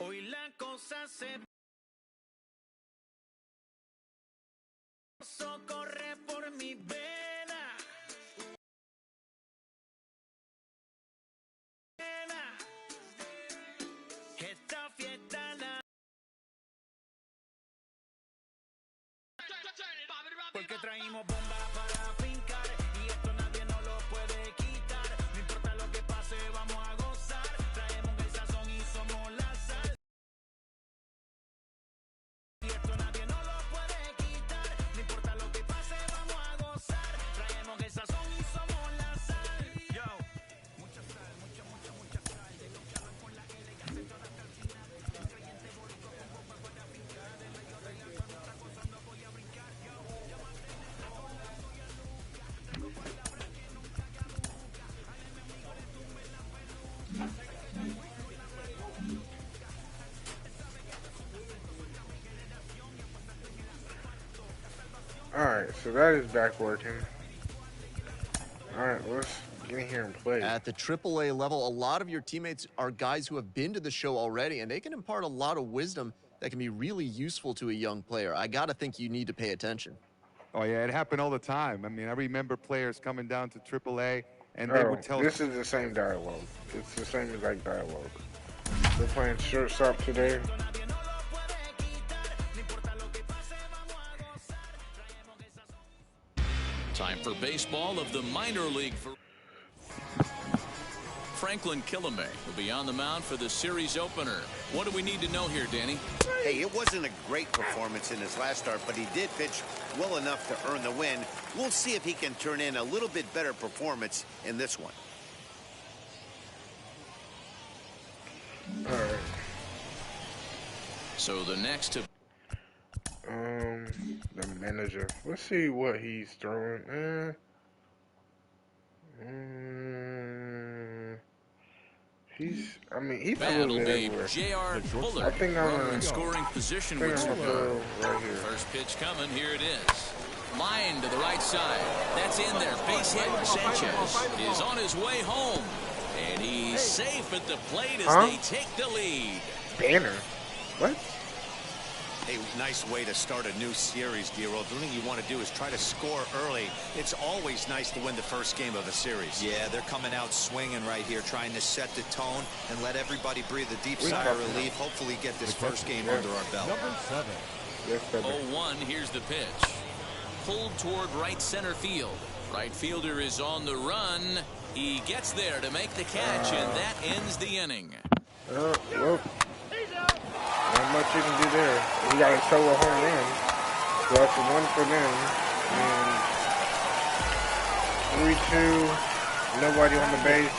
Hoy la cosa se corre por mi vena. Esta fiesta la... Porque traímos bomba para brincar y esto nadie nos lo puede quitar. No importa lo que pase, vamos a gozar. Traemos el sazón y somos la sal. Y esto nadie nos lo puede quitar. No importa lo que pase, vamos a gozar. Traemos el sazón y somos la sal. Yo, mucha sal, mucha sal. De los que hablan con la elegancia toda hasta el final. El creyente boricua con bomba para brincar. En medio de la zona otra cosa no voy a brincar. Yo, llámate nena con la tuya nunca. Tengo palabras que nunca caduca. Al enemigo le tumbe la peluca. Alright, so that is back working. Alright, let's get in here and play. At the AAA level, a lot of your teammates are guys who have been to the show already, and they can impart a lot of wisdom that can be really useful to a young player. I got to think you need to pay attention. Oh, yeah, it happened all the time. I mean, I remember players coming down to AAA, and they would tell... This is the same dialogue. It's the same exact dialogue. We're playing shortstop today. Time for baseball of the minor league. Franklin Kilome will be on the mound for the series opener. What do we need to know here, Danny? Hey, it wasn't a great performance in his last start, but he did pitch well enough to earn the win. We'll see if he can turn in a little bit better performance in this one. All right. So the next to the manager. Let's see what he's throwing. He's a little bit everywhere. J.R. Bullard. I think I'm in scoring position with throw right here. First pitch coming. Here it is. Line to the right side. That's in there. Base hit. Sanchez is on his way home. And he's safe at the plate as they take the lead. Banner? What? Hey, nice way to start a new series, Giro. The thing you want to do is try to score early. It's always nice to win the first game of a series. Yeah, they're coming out swinging right here, trying to set the tone and let everybody breathe a deep sigh of relief. Hopefully get this first game under our belt. Number 7. 0-1, here's the pitch. Pulled toward right center field. Right fielder is on the run. He gets there to make the catch, and that ends the inning. Well. Not much you can do there. We got a solo home run. So that's a 1 for them. And 3-2. Nobody on the base.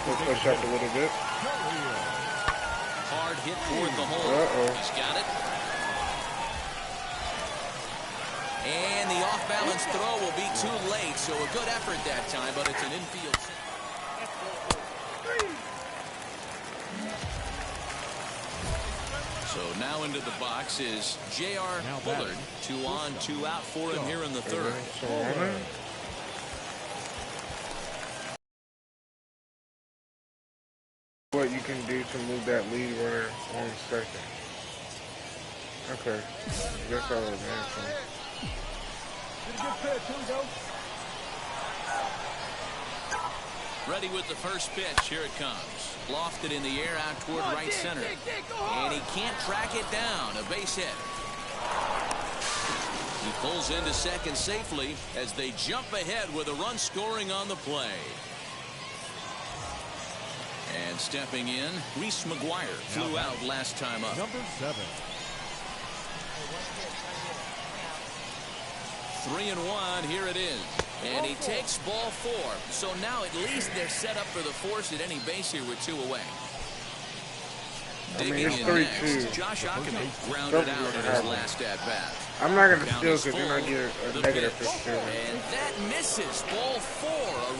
We'll push up a little bit. Hard hit toward the hole. He's got it. And the off-balance throw will be too late. So a good effort that time, but it's an infield. So now into the box is J.R. Bullard. 2 on, 2 out for him here in the third. What you can do to move that lead runner on second. Okay. Guess I'll advance him. Ready with the first pitch. Here it comes. Lofted in the air out toward right center. And he can't track it down. A base hit. He pulls into second safely as they jump ahead with a run scoring on the play. And stepping in, Reese McGuire flew out last time up. Number 7. 3-1. Here it is. And he takes ball 4. So now at least they're set up for the force at any base here with 2 away. Digging in next, Josh Ackerman grounded out in his last at-bat. I'm not going to steal because then I get a negative for stealing. And that misses. Ball 4. A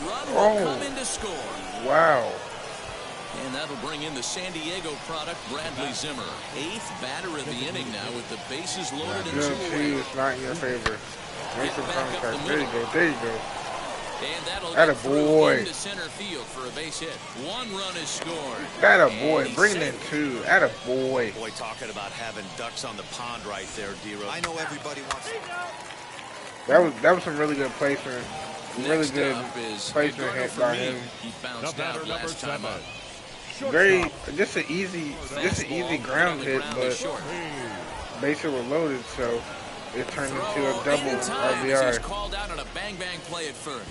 run will come in to score. Wow. And that'll bring in the San Diego product, Bradley Zimmer. 8th batter of the inning now with the bases loaded and 2 away. It's not in your favor. Make some contact. There you go. There you go. And that'll Atta get through boy. into center field for a base hit. 1 run is scored. Atta And boy. he's Bring in safe. 2. Atta boy. Boy, talking about having ducks on the pond right there, D-Rose. I know everybody wants to. That was some really good placement. Really Next good up is placement Edgardo hit by Fermin. him. He bounced out last time up. Very just an easy ground on the hit, ground but is short. bases were loaded, so it turned into a Throw double in time as he's RBI. called out on a bang-bang play at first.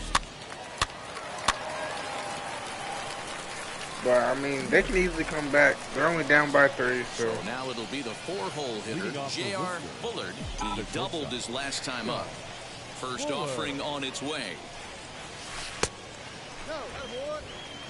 But I mean, they can easily come back. They're only down by 3, so So now it'll be the 4-hole hitter, J.R. Bullard. He doubled his last time up. First offering on its way.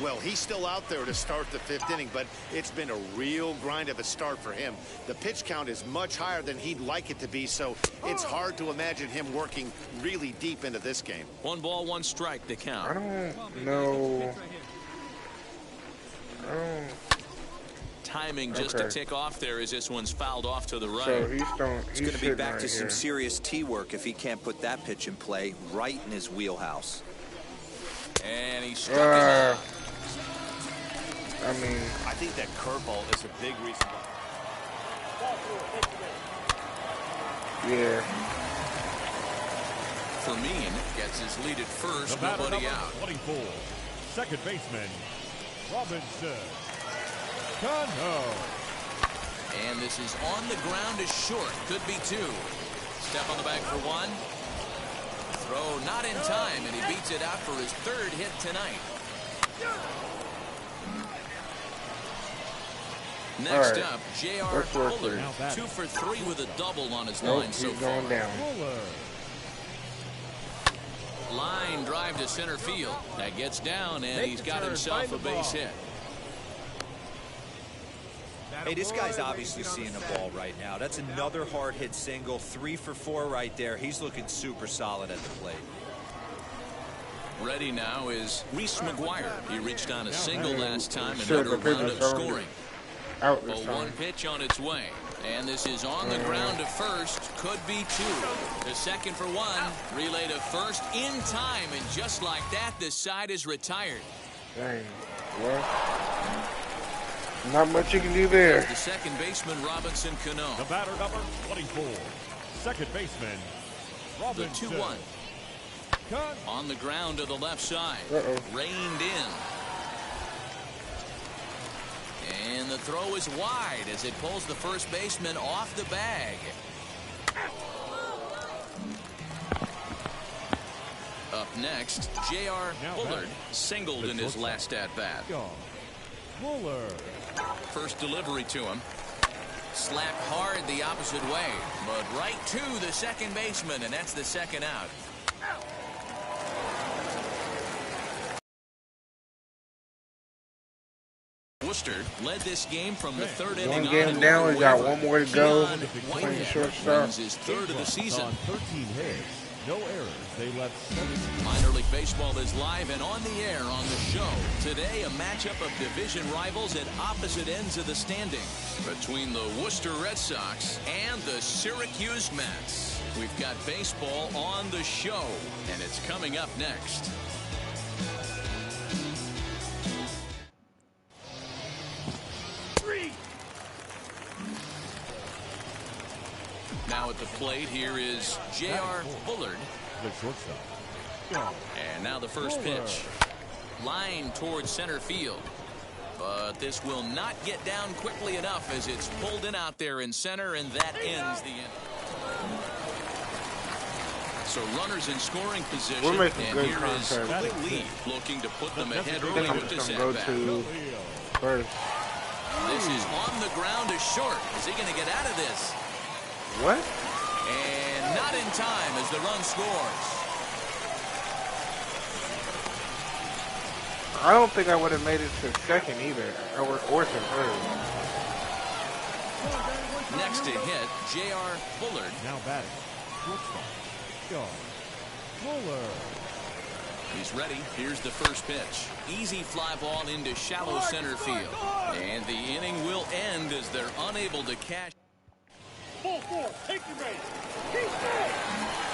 Well, he's still out there to start the 5th inning, but it's been a real grind of a start for him. The pitch count is much higher than he'd like it to be, so it's hard to imagine him working really deep into this game. 1 ball, 1 strike to I count. don't know. Timing just to tick off there as this one's fouled off to the right. So he's going to be back right to some here. serious tee work if he can't put that pitch in play right in his wheelhouse. And he struck him out. I mean, I think that curveball is a big reason why. yeah. Fermin gets his lead at first, nobody out. 24, second baseman, Robinson Cano. And this is on the ground is short. Could be 2. Step on the bag for 1. Throw not in time, and he beats it out for his 3rd hit tonight. Next right. up, J.R. Let's work Bullard, here. 2 for 3 with a double on his Nope, line so he's far. going down. Line drive to center field. That gets down, and he's got himself a base hit. Hey, this guy's obviously seeing the ball right now. That's another hard hit single. 3 for 4 right there. He's looking super solid at the plate. Ready now is Reese McGuire. He reached on a single last time and Sure, never the wound up pitcher's scoring. Out But this 1 time. pitch on its way. And this is on the ground to first. Could be 2. The second for 1. Relay to first in time. And just like that, this side is retired. Dang. Well, not much you can do there. The second baseman, Robinson Cano. The batter number 24, second baseman, The Robinson 2-1. Cano. On the ground to the left side. Uh-oh. Reined in. And the throw is wide as it pulls the first baseman off the bag. Up next, J.R. Bullard singled in his last at-bat. Bullard. First delivery to him. Slapped hard the opposite way, but right to the second baseman, and that's the second out. Worcester led this game from the 3rd inning One on. game and down. won We got away. 1 more to go. Keon Playing Whitehead shortstop. wins his 3rd of the season. On 13 hits, no errors. They left 7. Minor League Baseball is live and on the air on the show. Today, a matchup of division rivals at opposite ends of the standings between the Worcester Red Sox and the Syracuse Mets. We've got baseball on the show, and it's coming up next. Now at the plate, here is J.R. Bullard. The shortstop. And now the first pitch. Line towards center field. But this will not get down quickly enough as it's pulled in out there in center, and that ends the inning. So runners in scoring position, We're making and good here is contact. Willie Lee looking to put them ahead I early think I'm with just this going to go at-bat. to first. This is on the ground to short. Is he going to get out of this? What? And not in time as the run scores. I don't think I would have made it to second either, or to third. Next to hit, J.R. Bullard. Now batting. Shortstop. Go. Bullard. He's ready. Here's the first pitch. Easy fly ball into shallow center field. And the inning will end as they're unable to catch.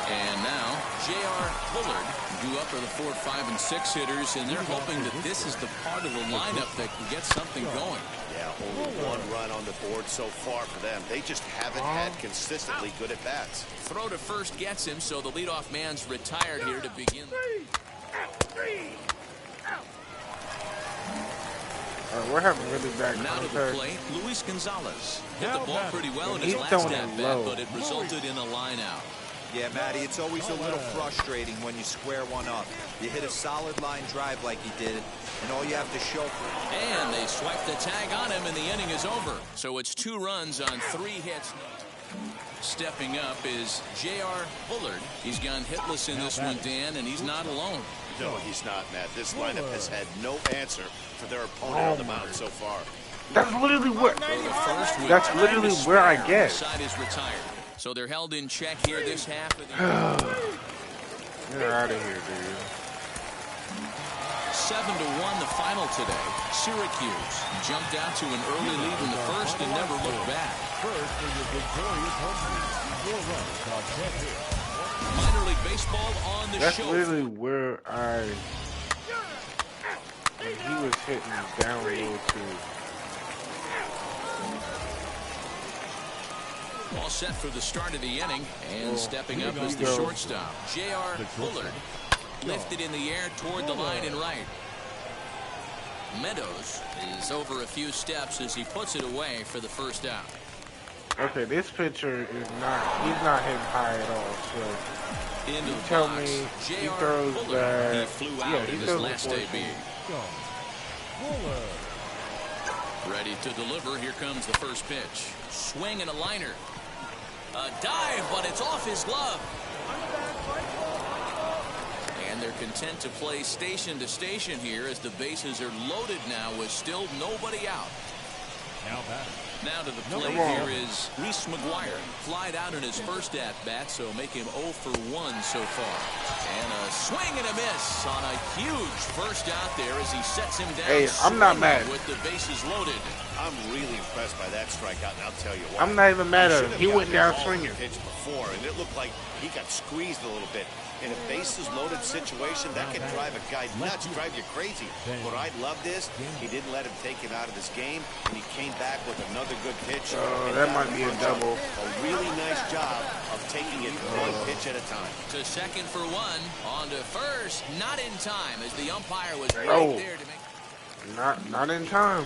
And now J.R. Bullard. Due up are the 4, 5, and 6 hitters, and they're hoping that this is the part of the lineup that can get something going. Yeah, only 1 run on the board so far for them. They just haven't had consistently good at bats. Throw to first gets him, so the leadoff man's retired here to begin. We're having really bad Now to the plate, Luis Gonzalez. Hit the ball pretty well in his last at-bat, but it resulted in a line out. Yeah, Matty, it's always a little frustrating when you square one up. You hit a solid line drive like he did, and all you have to show for it. And they swipe the tag on him, and the inning is over. So it's 2 runs on 3 hits. Stepping up is J.R. Bullard. He's gone hitless in this one, Dan, and he's not alone. No, he's not, Matt. This lineup has had no answer for their opponent on the mound so far. That's literally where. That's literally where I guess. Side is retired, so they're held in check here this half of the. Get out of here, dude. 7-1 the final today. Syracuse jumped out to an early lead in the first and never looked back. First for your victorious home team. 4 runs on 10 hits. Minor League Baseball on the That's show. literally where he was hitting down low too. All set for the start of the inning, and stepping up is the shortstop, J.R. Bullard. Lifted in the air toward the line and right. Meadows is over a few steps as he puts it away for the first out. Okay, this pitcher is he's not hitting high at all, so Into you the tell box, me he J.R. throws Bullard. that. He flew out in his last debut. Ready to deliver. Here comes the first pitch. Swing and a liner. A dive, but it's off his glove. And they're content to play station to station here as the bases are loaded now with still nobody out. Now to the plate here is Reese McGuire. Flied out in his first at-bat, so make him 0 for 1 so far. And a swing and a miss on a huge first out there as he sets him down. Hey, I'm not mad. With the bases loaded. I'm really impressed by that strikeout, and I'll tell you why. I'm not even mad at him. should've He got went the down ball swinging. Pitch before, and it looked like he got squeezed a little bit. In a bases-loaded situation, that can drive a guy nuts, drive you crazy. What I loved is he didn't let him take him out of this game, and he came back with another good pitch. That might be a double. A really nice job of taking it 1 pitch at a time. To second for 1. On to first. Not in time as the umpire was right there to make. Not in time.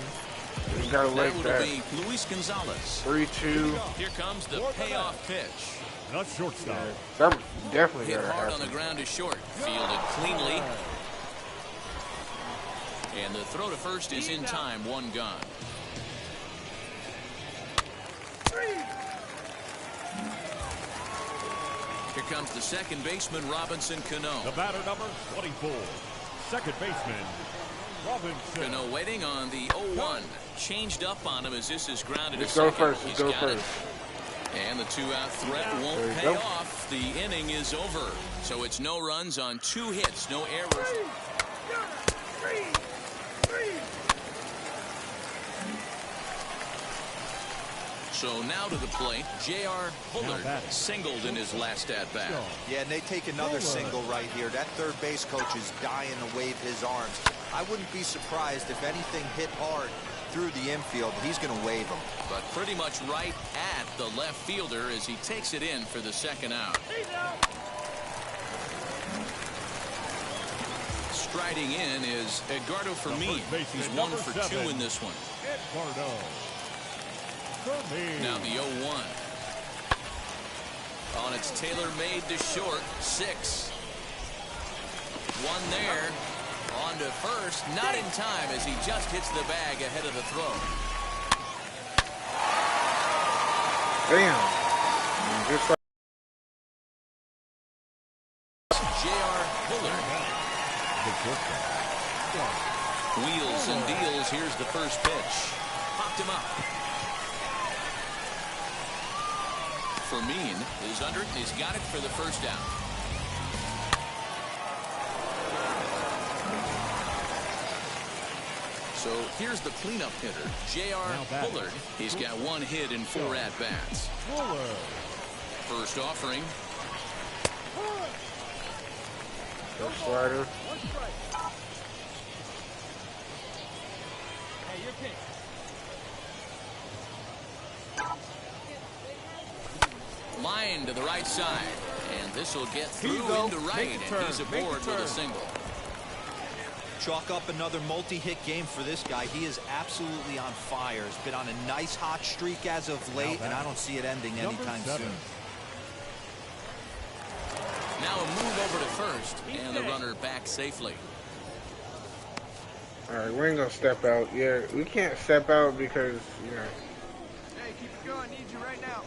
You gotta That wait would that. be Luis Gonzalez. 3-2. Here comes the payoff pitch. Not shortstop. That definitely Hit gotta hard on the happen. ground is short. Fielded cleanly. And the throw to first is in time. 1 gone. Here comes the second baseman, Robinson Cano. The batter number 24. Second baseman, Robinson. Cano waiting on the 0-1. Changed up on him as this is grounded. Let's go first. He's Let's go got it. first. And the 2-out threat won't There you pay go. off. The inning is over. So it's no runs on 2 hits, no errors. So now to the plate, J.R. Bullard singled in his last at-bat. Yeah, and they take another single right here. That third base coach is dying to wave his arms. I wouldn't be surprised if anything hit hard through the infield. He's going to wave them. But pretty much right at the left fielder as he takes it in for the second out. Striding in is Edgardo Fermin. He's 1 for 2 in this one. Edgardo Fermin. Now the 0-1. On its tailor-made to short, 6. 1 there. On to first, not in time as he just hits the bag ahead of the throw. Damn. Just like J.R. Bullard. Wheels and deals. Here's the first pitch. Popped him up. Fermin is under it, and he's got it for the first down. So here's the cleanup hitter, J.R. Bullard. He's got 1 hit in 4 at-bats. First offering. The slider. Line to the right side. And this will get through into right, and he's aboard with a single. Chalk up another multi-hit game for this guy. He is absolutely on fire. He's been on a nice hot streak as of late, and I don't see it ending anytime soon. Now a move over to first, and the runner back safely. All right, we ain't gonna step out. Yeah, we can't step out because, you know. Hey, keep it going. Need you right now.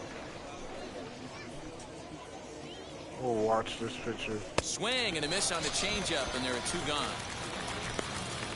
We'll watch this picture. Swing and a miss on the changeup, and there are 2 gone.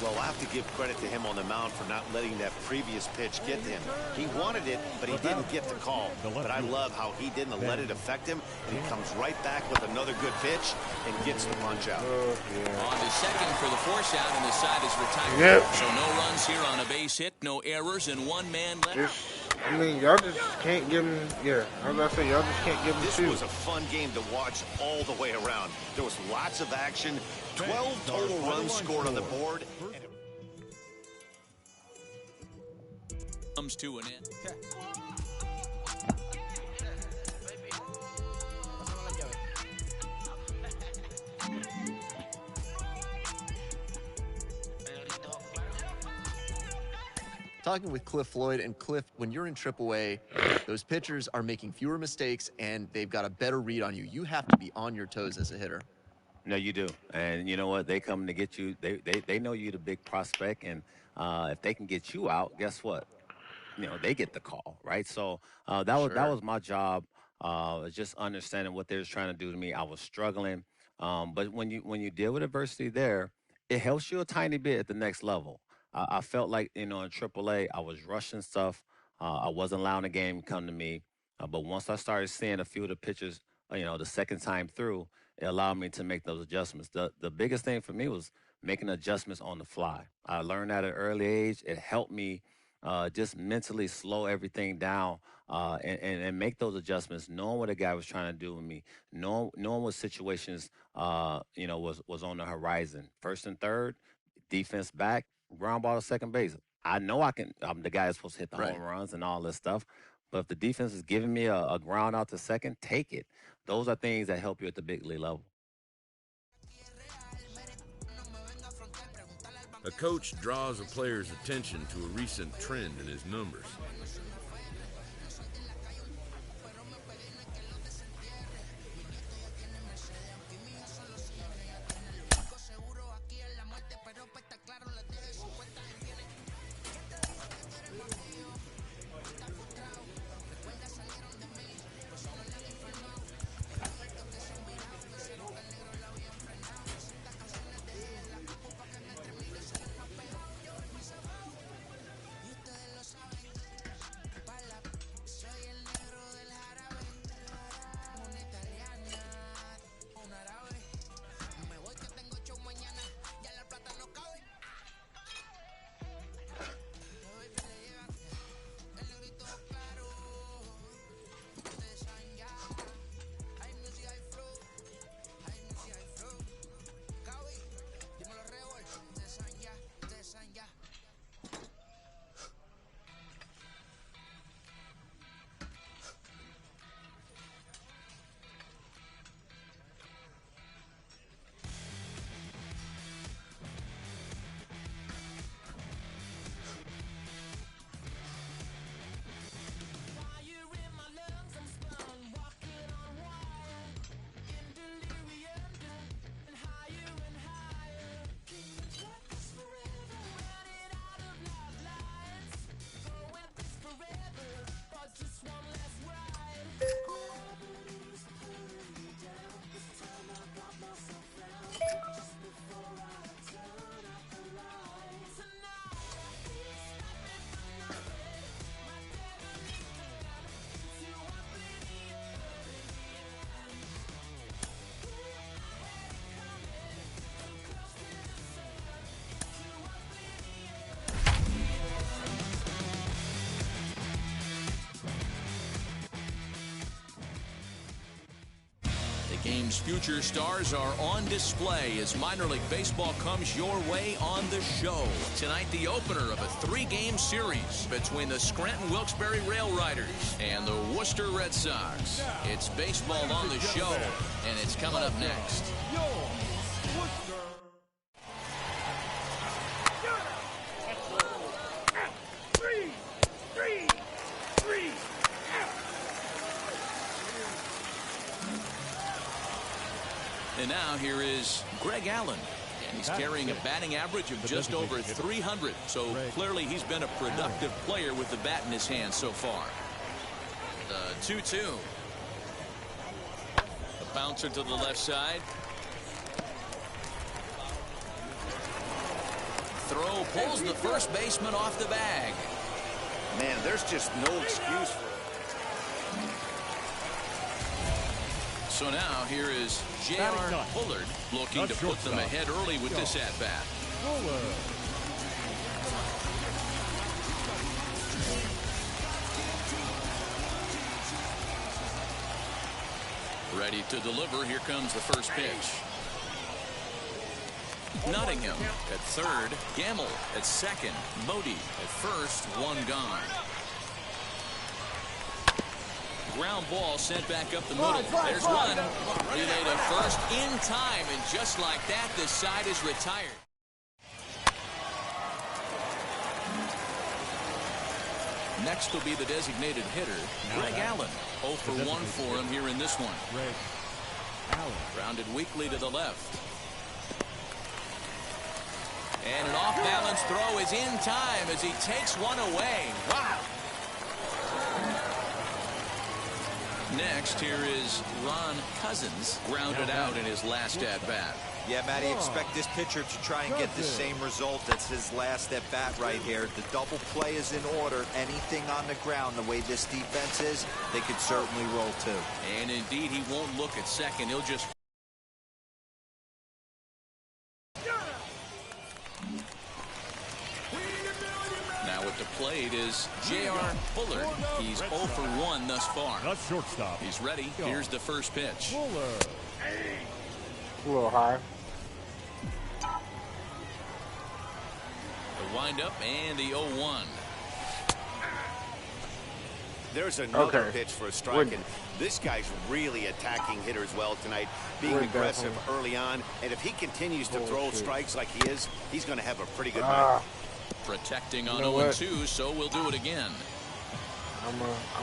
Well, I have to give credit to him on the mound for not letting that previous pitch get to him. He wanted it, but he didn't get the call. But I love how he didn't let it affect him, and he comes right back with another good pitch and gets the punch out. On to second for the force out, and the side is retired. Yep. So no runs here on a base hit, no errors, and 1 man left. I mean, y'all just can't give him. Yeah, I was gonna say y'all just can't give him. This was a fun game to watch all the way around. There was lots of action. 12 total runs scored on the board. Comes to an end. Talking with Cliff Floyd, and Cliff, when you're in AAA, those pitchers are making fewer mistakes and they've got a better read on you. You have to be on your toes as a hitter. No, you do. And you know what? They come to get you. They know you're the big prospect, and if they can get you out, guess what? You know, they get the call, right? So that was my job, just understanding what they was trying to do to me. I was struggling, but when you deal with adversity there, it helps you a tiny bit at the next level. I felt like, you know, in AAA, I was rushing stuff. I wasn't allowing the game to come to me. But once I started seeing a few of the pitches, you know, the second time through, it allowed me to make those adjustments. The biggest thing for me was making adjustments on the fly. I learned at an early age. It helped me just mentally slow everything down and make those adjustments, knowing what a guy was trying to do with me, knowing what situations, you know, was on the horizon. First and third, defense back, ground ball to second base. I know I'm the guy that's supposed to hit the home runs and all this stuff. But if the defense is giving me a ground out to second, take it. Those are things that help you at the big league level. A coach draws a player's attention to a recent trend in his numbers. Game's future stars are on display as minor league baseball comes your way on the show. Tonight, the opener of a 3-game series between the Scranton Wilkes-Barre Rail Riders and the Worcester Red Sox. It's baseball on the show, and it's coming up next. And now here is Greg Allen, and he's carrying a batting average of just over 300. So clearly he's been a productive player with the bat in his hand so far. The 2-2. A bouncer to the left side. Throw pulls the first baseman off the bag. Man, there's just no excuse for it. So now here is J.R. Bullard looking to put them ahead early with this at-bat. Ready to deliver. Here comes the first pitch. Nottingham at third. Gamble at second. Modi at first. One gone. Ground ball sent back up the middle. There's one. Relay to first in time, and just like that, the side is retired. Next will be the designated hitter, Greg Allen. 0 for 1 for him here in this one. Greg Allen. Grounded weakly to the left. And an off-balance throw is in time as he takes one away. Wow. Next, here is Ron Cousins, grounded out in his last at-bat. Yeah, Matty, expect this pitcher to try and get the same result as his last at-bat right here. The double play is in order. Anything on the ground, the way this defense is, they could certainly roll too. And indeed, he won't look at second. He'll just... Now at the plate is J.R. Bullard. He's 0 for 1 thus far. That's shortstop. He's ready. Here's the first pitch. Bullard. A little high. The windup and the 0-1. There's another pitch for a strike, and this guy's really attacking hitters well tonight, being aggressive early on. And if he continues to throw strikes like he is, he's going to have a pretty good night. Protecting on 0-2, so we'll do it again.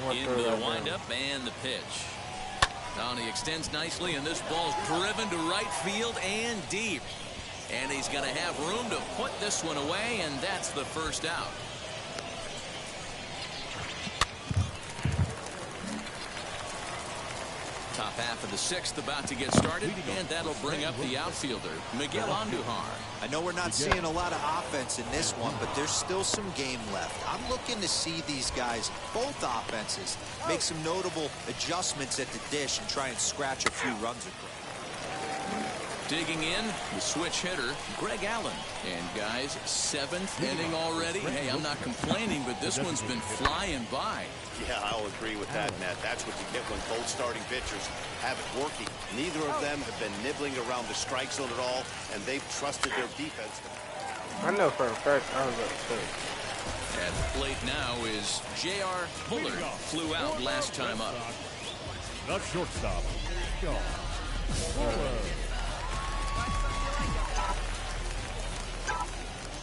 Into the windup and the pitch. Now he extends nicely, and this ball's driven to right field and deep. And he's going to have room to put this one away, and that's the first out. Top half of the 6th about to get started, and that'll bring up the outfielder, Miguel Andujar. I know we're not seeing a lot of offense in this one, but there's still some game left. I'm looking to see these guys, both offenses, make some notable adjustments at the dish and try and scratch a few runs across. Digging in, the switch hitter, Greg Allen. And guys, 7th inning already. Hey, I'm not complaining, but this one's been flying by. Yeah, I'll agree with that, Matt. That's what you get when both starting pitchers have it working. Neither of them have been nibbling around the strike zone at all, and they've trusted their defense. I know for a fact I was upset. At the plate now is J.R. Bullard. Flew out last time up. That's shortstop. Bullard.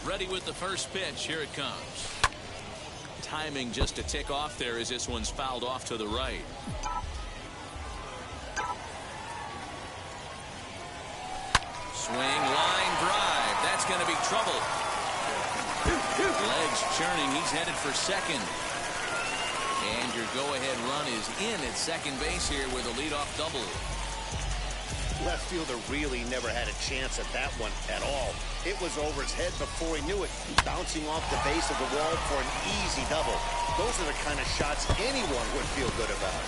Ready with the first pitch. Here it comes. Timing just a tick off there as this one's fouled off to the right. Swing, line drive. That's going to be trouble. Legs churning. He's headed for second. And your go-ahead run is in at second base here with a leadoff double. Left fielder really never had a chance at that one at all. It was over his head before he knew it, bouncing off the base of the wall for an easy double. Those are the kind of shots anyone would feel good about.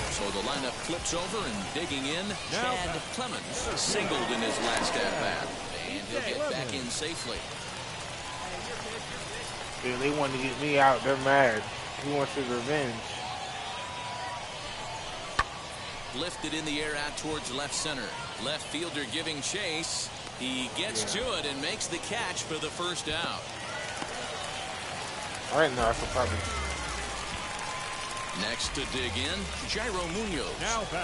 So the lineup flips over, and digging in, Chad Clemens singled in his last at-bat. And he'll get back in safely. Yeah, they want to get me out. They're mad. He wants his revenge. lifted in the air out towards left center. Left fielder giving chase. He gets to it and makes the catch for the first out. Right now, I could probably. Next to dig in, Jairo Munoz.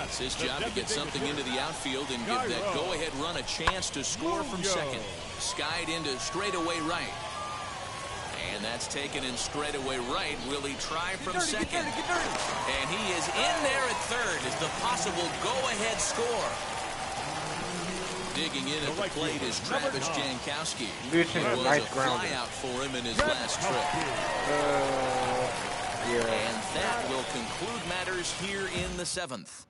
It's his job to get something into the outfield and give that go-ahead run a chance to score from second. Skied into straightaway right. And that's taken in straightaway right. Will he try from second? And he is in there at third as the possible go-ahead score. Digging in at the plate is Travis Jankowski. It was a flyout for him in his last trip. And that will conclude matters here in the 7th.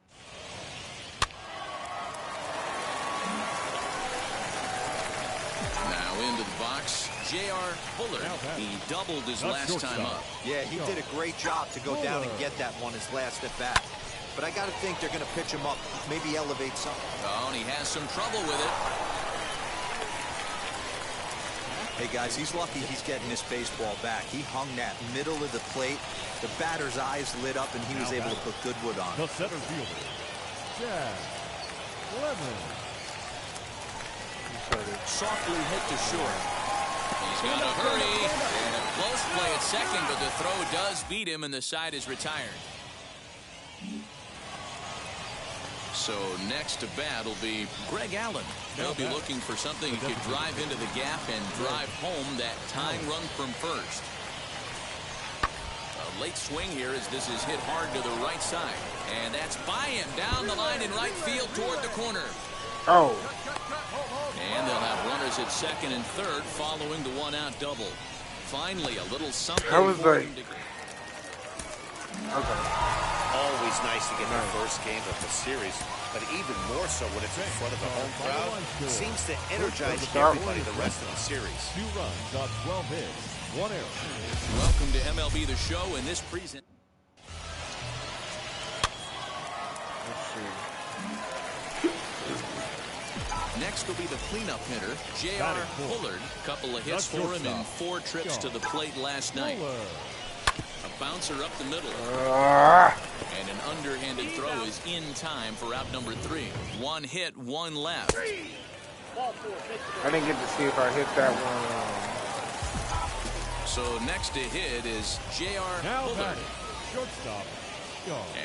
Now into the box, J.R. Bullard. He doubled his last time up. Yeah, he did a great job to go down and get that one his last at bat. But I got to think they're going to pitch him up, maybe elevate something. Oh, and he has some trouble with it. Hey, guys, he's lucky he's getting this baseball back. He hung that middle of the plate. The batter's eyes lit up, and he was able to put Goodwood on. The center fielder, Jazz Clemens. Softly hit to short. He's got to hurry. And a close play at second, but the throw does beat him, and the side is retired. So next to bat will be Greg Allen. He'll be looking for something he could drive into the gap and drive home that tying run from first. A late swing here as this is hit hard to the right side. And that's by him down the line in right field toward the corner. Oh. And they'll have runners at second and third following the one-out double. Finally, a little something. That was like... Okay. Always nice to get the first game of the series, but even more so when it's in front of the home crowd. Seems to energize everybody the rest of the series. 2 runs on 12 hits, 1 error. Welcome to MLB The Show in this present. Let's see. Next will be the cleanup hitter, J.R. Bullard. Couple of hits for him in 4 trips to the plate last night. A bouncer up the middle. And an underhanded throw is in time for out number 3. 1 hit, 1 left. I didn't get to see if I hit that one. So next to hit is J.R. Bullard. Shortstop.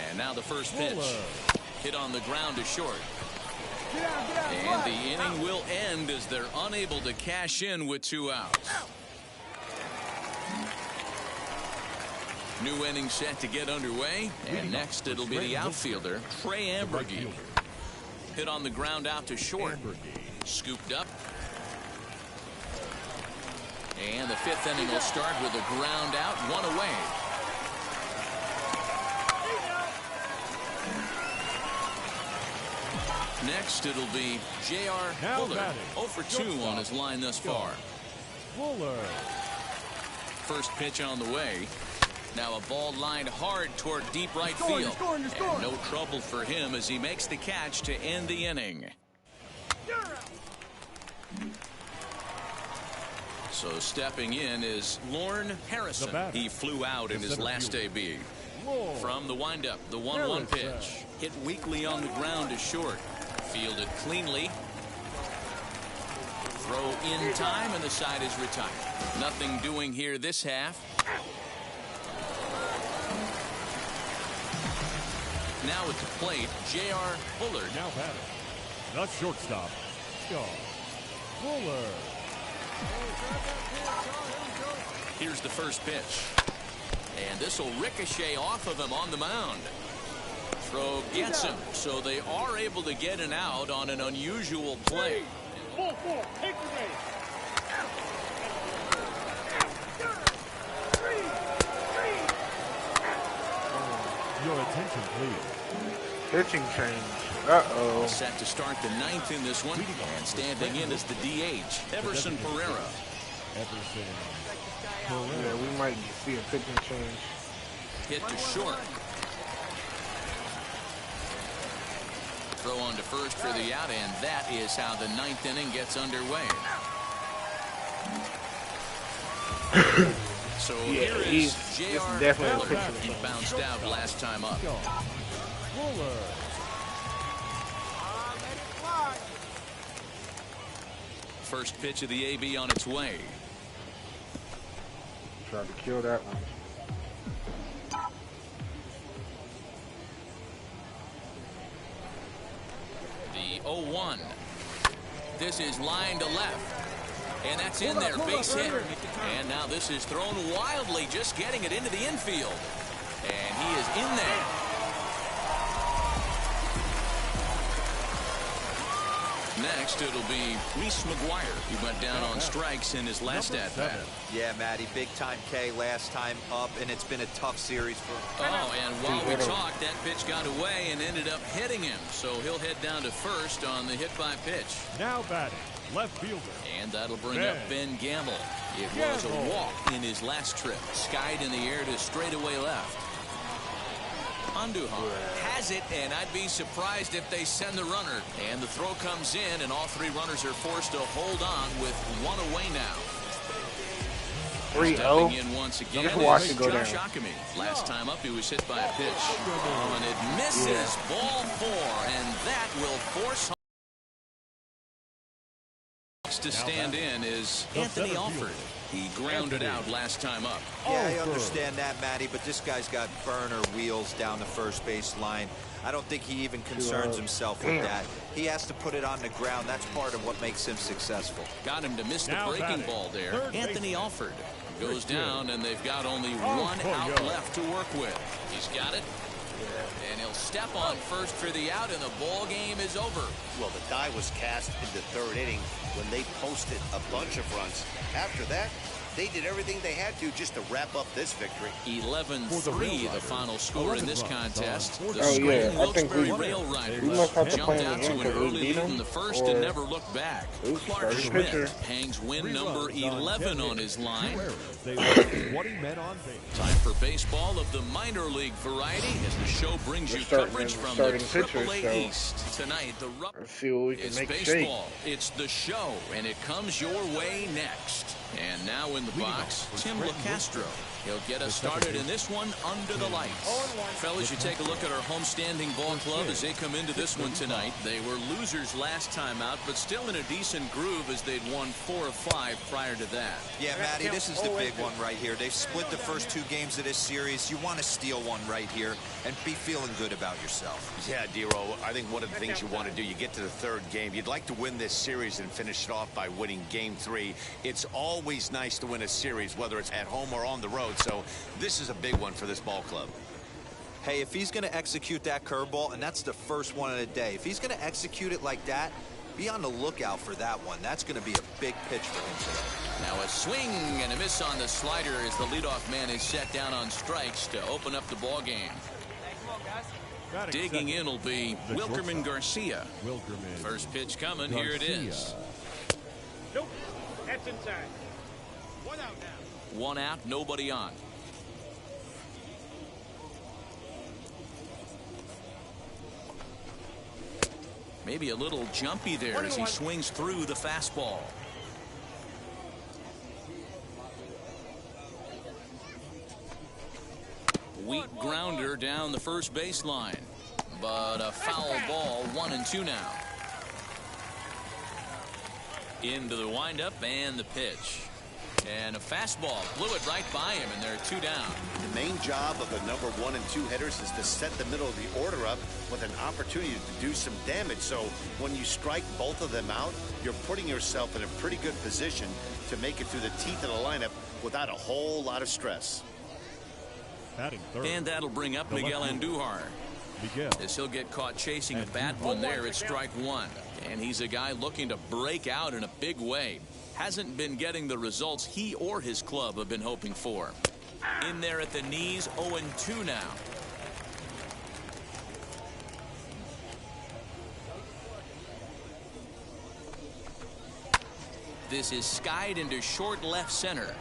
And now the first pitch. Hit on the ground to short. And the inning will end as they're unable to cash in with 2 outs. New inning set to get underway. And next it'll be the outfielder, Trey Amburgey. Hit on the ground out to short. Scooped up. And the 5th inning will start with a ground out, 1 away. Next it'll be J.R. Bullard. 0 for 2 on his line thus far. First pitch on the way. Now a ball lined hard toward deep right field. And no trouble for him as he makes the catch to end the inning. So stepping in is Lorne Harrison. He flew out in his last AB. From the windup, the 1-1 pitch. Hit weakly on the ground to short. Fielded cleanly. Throw in time, and the side is retired. Nothing doing here this half. Now at the plate, J.R. Bullard. Now batting. The shortstop, Bullard. Here's the first pitch. And this will ricochet off of him on the mound. Throw gets him, so they are able to get an out on an unusual play. Your attention, please. Pitching change. Uh-oh. Set to start the 9th in this one. And standing in is the DH, Everson Pereira. Yeah, we might see a pitching change. Hit to short. Throw on to first for the out, and that is how the 9th inning gets underway. So here is J.R. Bullard. He bounced out last time up. First pitch of the AB on its way. Tried to kill that one. The 0-1. This is line to left. And that's in there, base hit. And now this is thrown wildly, just getting it into the infield. And he is in there. Next, it'll be Reese McGuire, who went down on strikes in his last at-bat. Yeah, Matty, big-time K last time up, and it's been a tough series for him. Oh, and while we talked, that pitch got away and ended up hitting him. So he'll head down to first on the hit-by-pitch. Now batting, left fielder. And that'll bring up Ben Gamble. It was a walk in his last trip. Skied in the air to straightaway left. Andujar has it, and I'd be surprised if they send the runner. And the throw comes in, and all three runners are forced to hold on with one away now. 3-0. Stepping in once again Just watch it go Josh down. Ockamy. Last time up, he was hit by a pitch. Oh, and it misses. Ball 4, and that will force to stand in is Anthony Alford. He grounded out last time up. Yeah, I understand that, Matty, but this guy's got burner wheels down the first base line. I don't think he even concerns himself with that. He has to put it on the ground. That's part of what makes him successful. Got him to miss the breaking ball there. Anthony Alford goes down, and they've got only one out left to work with. He's got it. And he'll step on first for the out, and the ball game is over. Well, the die was cast in the third inning when they posted a bunch of runs. After that, they did everything they had to just to wrap up this victory. 11-3, the final score in this contest. The I think we Rail Riders must have to jumped play out to him an again early beat lead him, in the first or and never looked back. Clark starting Schmidt pitcher. hangs win number 11 on his line. They left 20 men on base. Time for baseball of the minor league variety as the show brings you coverage from the AAA East. Tonight, the Let's see what we can it's make baseball. It's the show, and it comes your way next. And now in the box, Tim LaCastro. He'll get us started in this one under the lights. Fellas, you take a look at our homestanding ball club as they come into this one tonight. They were losers last time out, but still in a decent groove as they'd won 4 of 5 prior to that. Yeah, Matty, this is the big one right here. They've split the first 2 games of this series. You want to steal one right here and be feeling good about yourself. Yeah, Dero, I think one of the things you want to do, you get to the third game, you'd like to win this series and finish it off by winning game 3. It's always nice to win a series, whether it's at home or on the road. So this is a big one for this ball club. Hey, if he's going to execute that curveball, and that's the first one of the day, if he's going to execute it like that, be on the lookout for that one. That's going to be a big pitch for him today. Now a swing and a miss on the slider as the leadoff man is set down on strikes to open up the ball game. Digging in will be Wilkerman Garcia. First pitch coming. Here it is. Nope. That's inside. 1 out now. 1 out, nobody on. Maybe a little jumpy there as he swings through the fastball. Weak grounder down the first baseline, but a foul ball. 1-2 now. Into the windup and the pitch. And a fastball blew it right by him, and they're 2 down. The main job of the number 1 and 2 hitters is to set the middle of the order up with an opportunity to do some damage. So when you strike both of them out, you're putting yourself in a pretty good position to make it through the teeth of the lineup without a whole lot of stress. And that'll bring up Miguel Andujar. As he'll get caught chasing a bad one there at strike 1. And he's a guy looking to break out in a big way. Hasn't been getting the results he or his club have been hoping for. In there at the knees, 0-2 now. This is skied into short left center.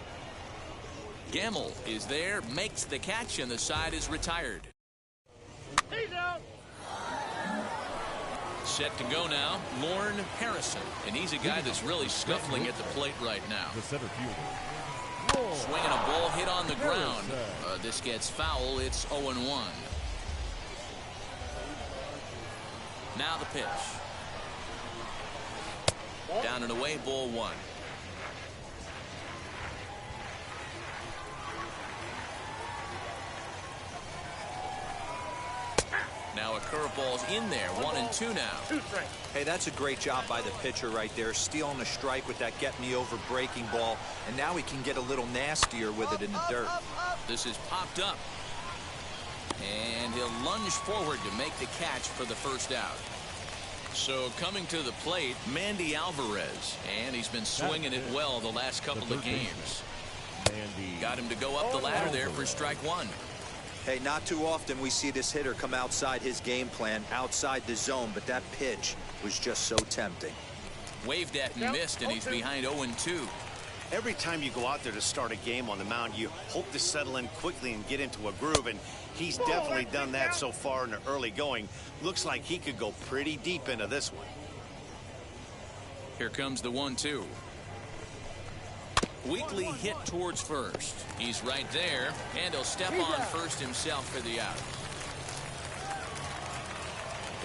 Gamble is there, makes the catch, and the side is retired. He's out. Set to go now, Lorne Harrison. And he's a guy that's really scuffling at the plate right now. The center fielder. Swinging a ball hit on the ground. This gets foul. It's 0-1. Now the pitch. Down and away, ball 1. Now a curveball's in there. 1-2 now. Hey, that's a great job by the pitcher right there, stealing a strike with that get-me-over breaking ball, and now he can get a little nastier with it in the dirt. This is popped up. And he'll lunge forward to make the catch for the first out. So coming to the plate, Mandy Alvarez. And he's been swinging it well the last couple of games. Got him to go up the ladder there for strike 1. Hey, not too often we see this hitter come outside his game plan, outside the zone, but that pitch was just so tempting. Waved at and missed, and he's behind 0-2. Every time you go out there to start a game on the mound, you hope to settle in quickly and get into a groove, and he's definitely done that so far in the early going. Looks like he could go pretty deep into this one. Here comes the 1-2. Weekly hit towards first. He's right there, and he'll step on first himself for the out.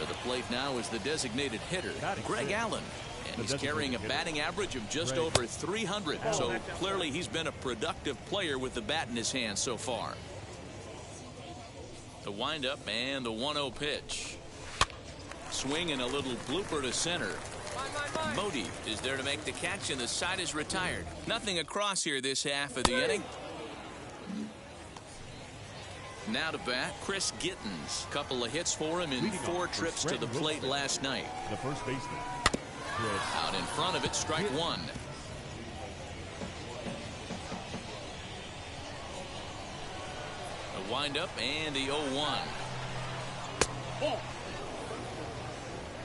To the plate now is the designated hitter, Greg Allen. And he's carrying a batting average of just over 300. So clearly he's been a productive player with the bat in his hand so far. The windup and the 1-0 pitch. Swing and a little blooper to center. Modi is there to make the catch, and the side is retired. Nothing across here this half of the inning. Now to bat, Chris Gittens. Couple of hits for him in 4 trips to the plate last night. The first baseman. Out in front of it, strike 1. The windup and the 0-1.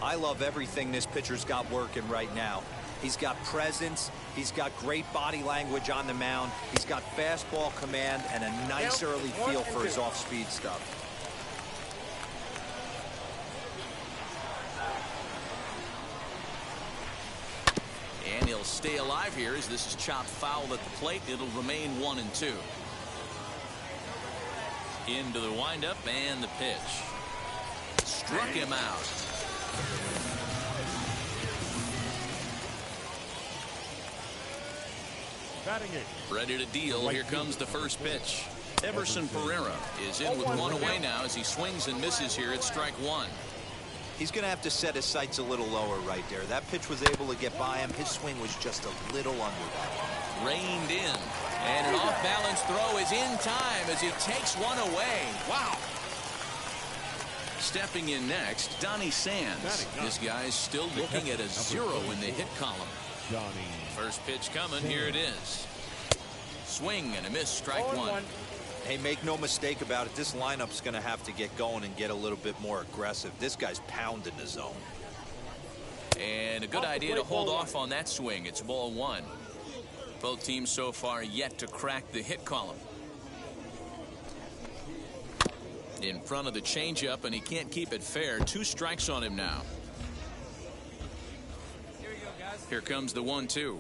I love everything this pitcher's got working right now. He's got presence. He's got great body language on the mound. He's got fastball command and a nice early feel for his off-speed stuff. And he'll stay alive here as this is chopped foul at the plate. It'll remain 1-2. Into the windup and the pitch. Struck him out. Ready to deal. Here comes the first pitch. Everson Pereira is in with 1 away now as he swings and misses here at strike 1. He's going to have to set his sights a little lower right there. That pitch was able to get by him. His swing was just a little under that. Reined in. And an off-balance throw is in time as he takes one away. Wow. Stepping in next, Donnie Sands. This guy's still looking at a 0 in the hit column. First pitch coming. Here it is. Swing and a miss. Strike 1. Hey, make no mistake about it. This lineup's going to have to get going and get a little bit more aggressive. This guy's pounding the zone. And a good idea to hold off on that swing. It's ball 1. Both teams so far yet to crack the hit column. In front of the changeup, and he can't keep it fair. 2 strikes on him now. Here comes the 1-2.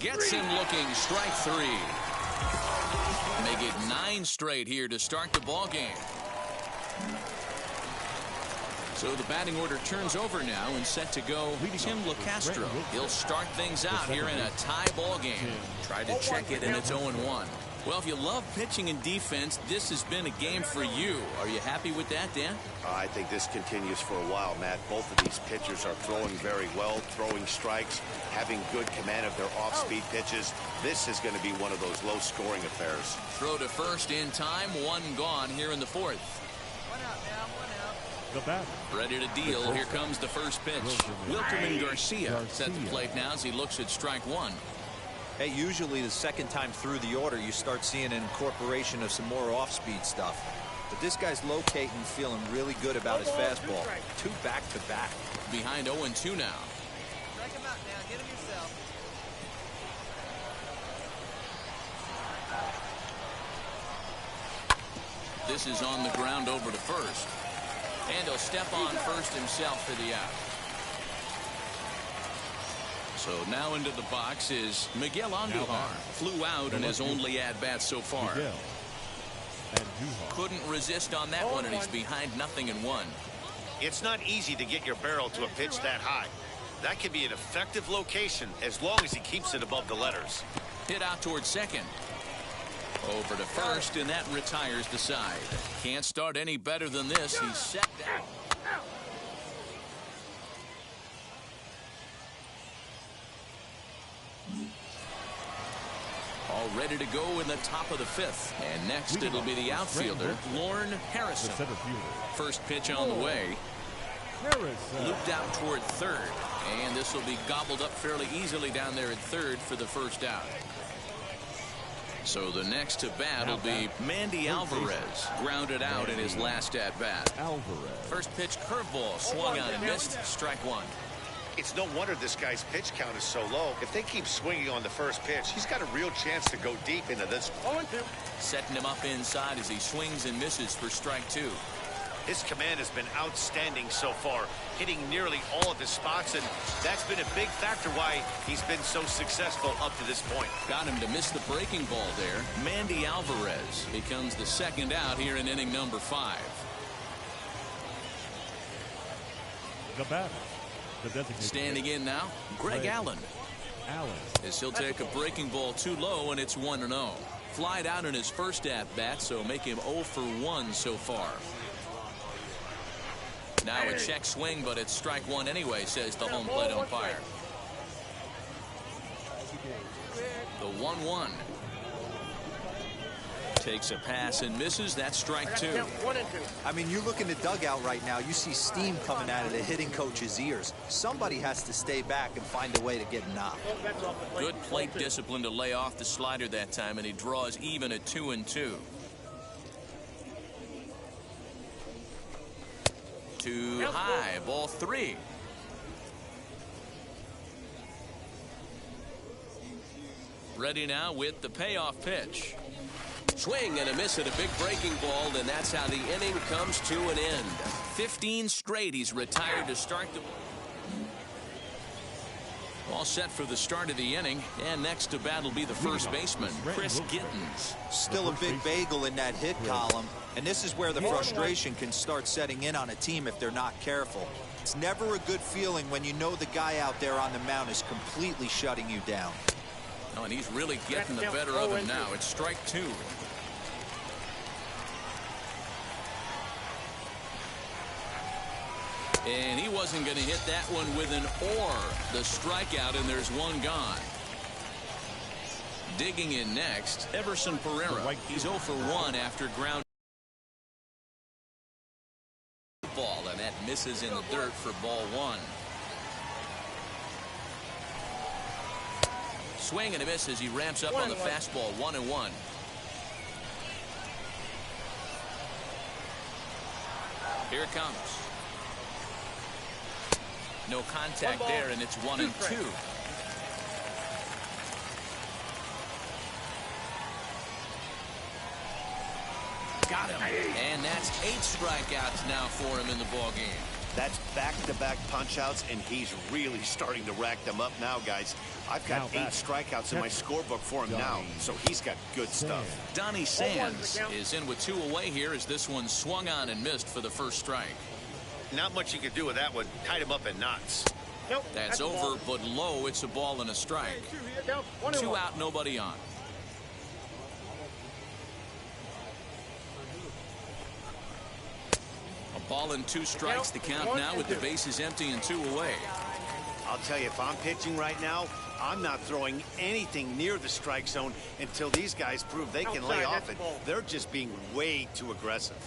Gets him looking. Strike 3. Make it 9 straight here to start the ball game. So the batting order turns over now and set to go Tim LeCastro. He'll start things out here in a tie ball game. Tried to check it, and it's 0-1. Well, if you love pitching and defense, this has been a game for you. Are you happy with that, Dan? I think this continues for a while, Matt. Both of these pitchers are throwing very well, throwing strikes, having good command of their off-speed pitches. This is going to be one of those low-scoring affairs. Throw to first in time, 1 gone here in the 4th. Ready to deal. Here comes the first pitch. Wilkerman Garcia set the plate now as he looks at strike 1. Hey, usually the second time through the order, you start seeing an incorporation of some more off-speed stuff. But this guy's locating, feeling really good about his fastball. 2 back-to-back. Behind 0-2 now. Strike him out now. Get him yourself. This is on the ground over to first. And he'll step on first himself for the out. So now into the box is Miguel Andujar. Flew out in his only at-bat so far. Couldn't resist on that one, and he's behind 0-1. It's not easy to get your barrel to a pitch that high. That can be an effective location as long as he keeps it above the letters. Hit out towards second. Over to first, and that retires the side. Can't start any better than this. He's set down. All ready to go in the top of the fifth. And next it'll be the outfielder, Lorne Harrison. First pitch on the way. Looped out toward third. And this will be gobbled up fairly easily down there at third for the first out. So the next to bat will be Mandy Alvarez, grounded out in his last at bat. First pitch curveball, swung on and missed, strike one. It's no wonder this guy's pitch count is so low. If they keep swinging on the first pitch, he's got a real chance to go deep into this. Setting him up inside as he swings and misses for strike two. His command has been outstanding so far, hitting nearly all of his spots, and that's been a big factor why he's been so successful up to this point. Got him to miss the breaking ball there. Mandy Alvarez becomes the second out here in inning number 5. The batter, standing in now, Greg Allen. As he'll take a breaking ball too low, and it's 1-0. Flied out in his first at bat, so make him 0 for 1 so far. Now a check swing, but it's strike one anyway, says the home plate umpire. The 1-1. Takes a pass and misses. That's strike two. I mean, you look in the dugout right now, you see steam coming out of the hitting coach's ears. Somebody has to stay back and find a way to get knocked. Good plate discipline to lay off the slider that time, and he draws even at 2-2. Too high, ball 3. Ready now with the payoff pitch. Swing and a miss at a big breaking ball, and that's how the inning comes to an end. 15 straight. He's retired to start the... All set for the start of the inning, and next to bat will be the first baseman, Chris Gittens. Still a big bagel in that hit column, and this is where the frustration can start setting in on a team if they're not careful. It's never a good feeling when you know the guy out there on the mound is completely shutting you down. Oh, and he's really getting the better of him now. It's strike two. And he wasn't going to hit that one with an or. The strikeout, and there's one gone. Digging in next, Everson Pereira. He's 0 for 1 after ground ball, and that misses in the dirt for ball 1. Swing and a miss as he ramps up on the fastball. 1-1. Here it comes. No contact there, and it's 1-2. Got him. And that's 8 strikeouts now for him in the ball game. That's back-to-back punch-outs, and he's really starting to rack them up now, guys. I've got 8 strikeouts in my scorebook for him now, so he's got good stuff. Donnie Sands is in with 2 away here as this one swung on and missed for the first strike. Not much you can do with that one. Tied him up in knots. That's over, but low. It's a ball and a strike. 2 out, nobody on. A ball and 2 strikes. The count now with the bases empty and 2 away. I'll tell you, if I'm pitching right now, I'm not throwing anything near the strike zone until these guys prove they can lay off it. They're just being way too aggressive.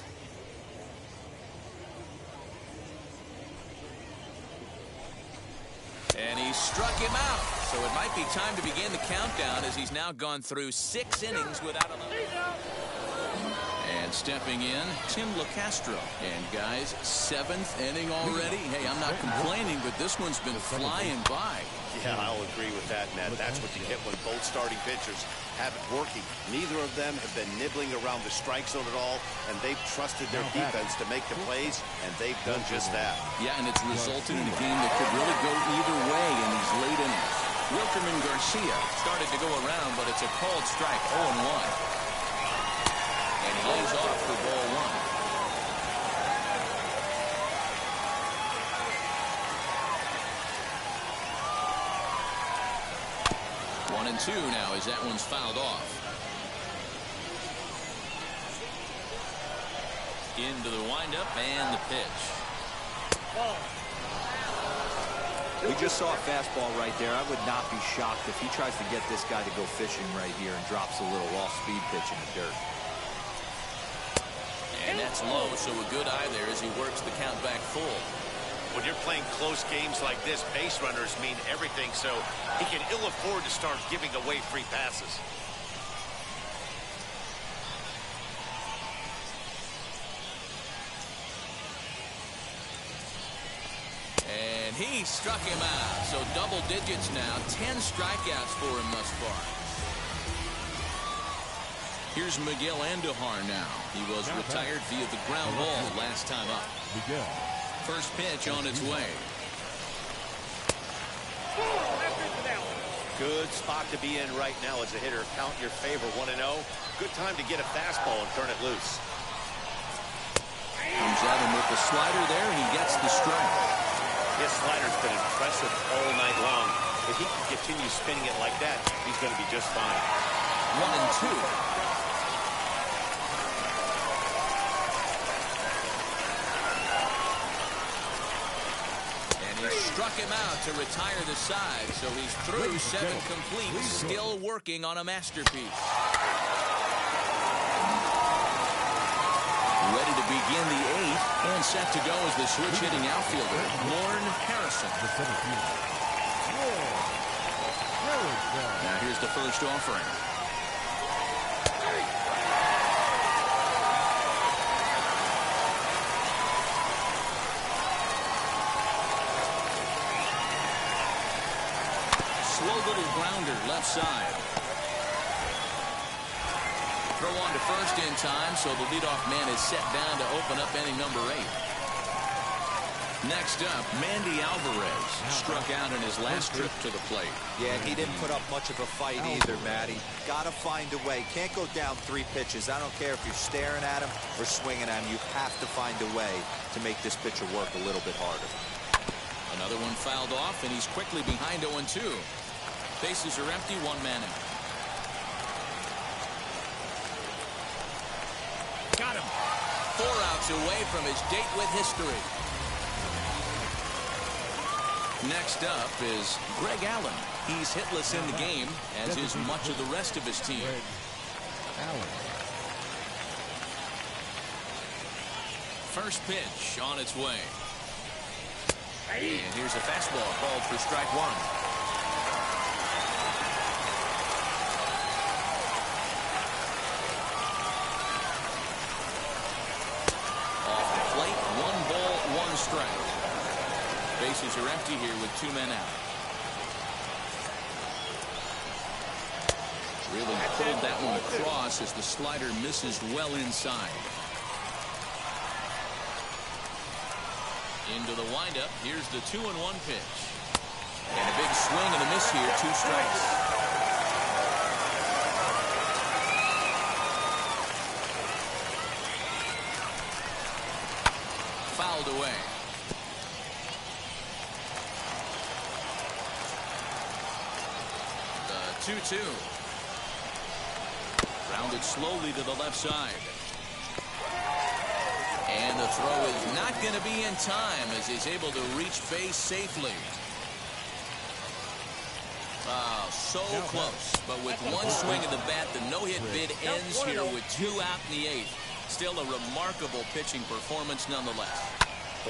And he struck him out. So it might be time to begin the countdown as he's now gone through 6 innings without a... And stepping in, Tim LaCastro. And guys, 7th inning already. Hey, I'm not complaining, but this one's been flying by. Yeah, I'll agree with that, Matt. That's what you get when both starting pitchers have it working. Neither of them have been nibbling around the strike zone at all, and they've trusted their defense to make the plays, and they've done just that. Yeah, and it's resulted in a game that could really go either way in these late innings. Wilkerman Garcia started to go around, but it's a called strike, 0-1. And he lays off for ball 1. 1-2 now as that one's fouled off. Into the windup and the pitch. We just saw a fastball right there. I would not be shocked if he tries to get this guy to go fishing right here and drops a little off-speed pitch in the dirt. And that's low, so a good eye there as he works the count back full. When you're playing close games like this, base runners mean everything, so he can ill afford to start giving away free passes. And he struck him out. So double digits now. 10 strikeouts for him thus far. Here's Miguel Andujar now. He was retired via the ground ball last time up. First pitch on its way. Good spot to be in right now as a hitter. Count your favor, 1-0. Good time to get a fastball and turn it loose. Comes at him with the slider there, and he gets the strike. His slider's been impressive all night long. If he can continue spinning it like that, he's going to be just fine. 1-2. Struck him out to retire the side, so he's through 7 complete, still working on a masterpiece. Ready to begin the 8th, and set to go as the switch-hitting outfielder, Lorne Harrison. Now here's the first offering. Slow little grounder left side. Throw on to first in time, so the leadoff man is set down to open up inning number 8. Next up, Mandy Alvarez struck out in his last trip to the plate. Yeah, he didn't put up much of a fight either, Matty. Got to find a way. Can't go down 3 pitches. I don't care if you're staring at him or swinging at him. You have to find a way to make this pitcher work a little bit harder. Another one fouled off, and he's quickly behind 0-2. Bases are empty, 1 man out. Got him. 4 outs away from his date with history. Next up is Greg Allen. He's hitless in the game, as is much of the rest of his team. First pitch on its way. And here's a fastball called for strike 1. Strike. Bases are empty here with 2 men out. Really pulled that one across as the slider misses well inside. Into the windup. Here's the 2-1 pitch. And a big swing and a miss here. 2 strikes. Fouled away. The 2-2. Rounded slowly to the left side. And the throw is not going to be in time as he's able to reach base safely. So close. But with 1 swing of the bat, the no-hit bid ends here with 2 out in the 8th. Still a remarkable pitching performance nonetheless.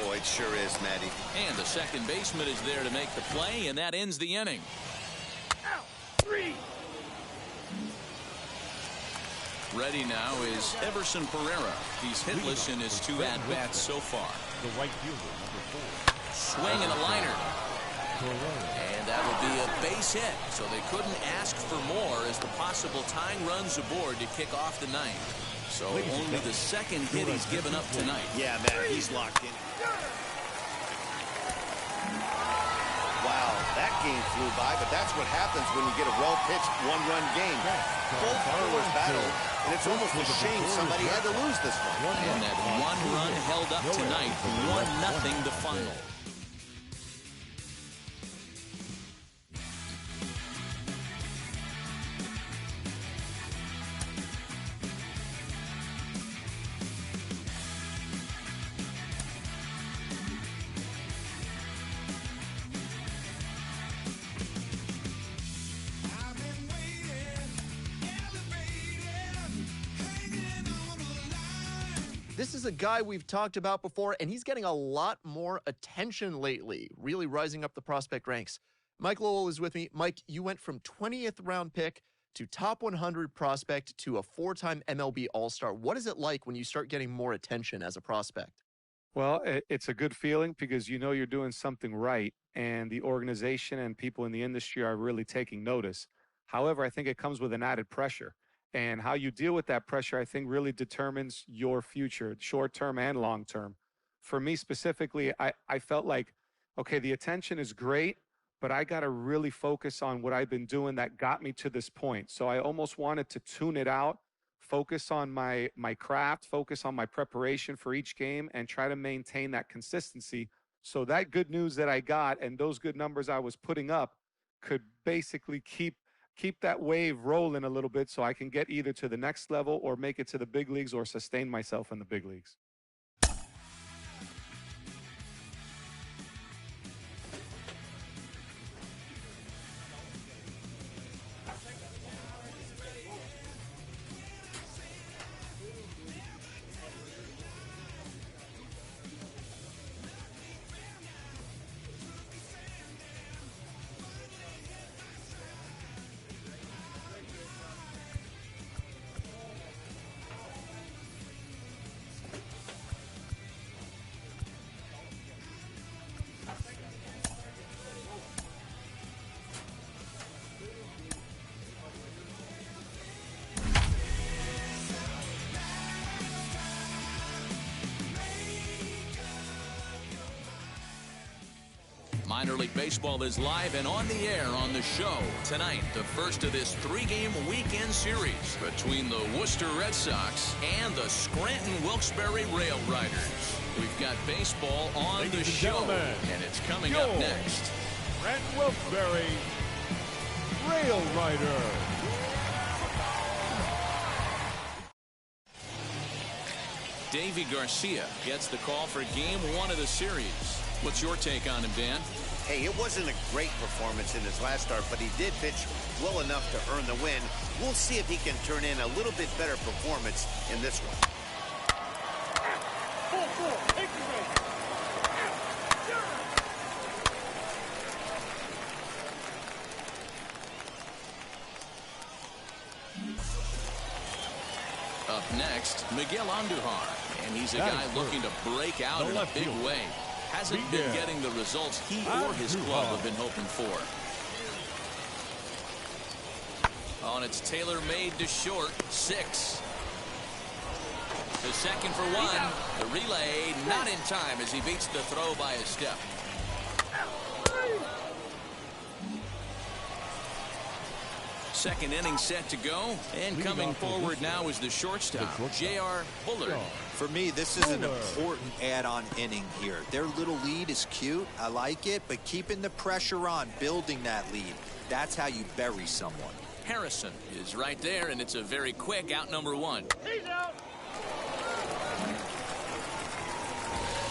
Oh, it sure is, Matty. And the second baseman is there to make the play, and that ends the inning. Ready now is Everson Pereira. He's hitless in his 2 at-bats so far. The right fielder, number 4. Swing and a liner. And that will be a base hit, so they couldn't ask for more as the possible tying runs aboard to kick off the 9th. So only the second hit he's given up tonight. Yeah, man, he's locked in. Wow, that game flew by, but that's what happens when you get a well-pitched 1-run game. Both throwers battled, and it's almost a shame somebody had to lose this one. And that 1 run held up tonight, 1-0 the final. This is a guy we've talked about before, and he's getting a lot more attention lately, really rising up the prospect ranks. Mike Lowell is with me. Mike, you went from 20th round pick to top 100 prospect to a 4-time MLB All-Star. What is it like when you start getting more attention as a prospect? Well, it's a good feeling because you know you're doing something right, and the organization and people in the industry are really taking notice. However, I think it comes with an added pressure. And how you deal with that pressure, I think, really determines your future, short-term and long-term. For me specifically, I felt like, okay, the attention is great, but I got to really focus on what I've been doing that got me to this point. So I almost wanted to tune it out, focus on my craft, focus on my preparation for each game, and try to maintain that consistency. So that good news that I got and those good numbers I was putting up could basically keep that wave rolling a little bit so I can get either to the next level or make it to the big leagues or sustain myself in the big leagues. Minor League Baseball is live and on the air on the show tonight. The first of this 3-game weekend series between the Worcester Red Sox and the Scranton Wilkes-Barre Rail Riders. We've got baseball on the show, and it's coming up next. Scranton Wilkes-Barre Rail Rider. Davy Garcia gets the call for Game 1 of the series. What's your take on him, Dan? Hey, it wasn't a great performance in his last start, but he did pitch well enough to earn the win. We'll see if he can turn in a little bit better performance in this one. Up next, Miguel Andujar, and he's a guy looking to break out in a big way. Hasn't been getting the results he or his club have been hoping for. On it's tailor-made to short, 6. The second for 1. The relay not in time as he beats the throw by a step. Second inning set to go, and coming forward now is the shortstop, J.R. Bullard. For me, this is an important add-on inning here. Their little lead is cute. I like it, but keeping the pressure on, building that lead, that's how you bury someone. Harrison is right there, and it's a very quick out number 1. He's out.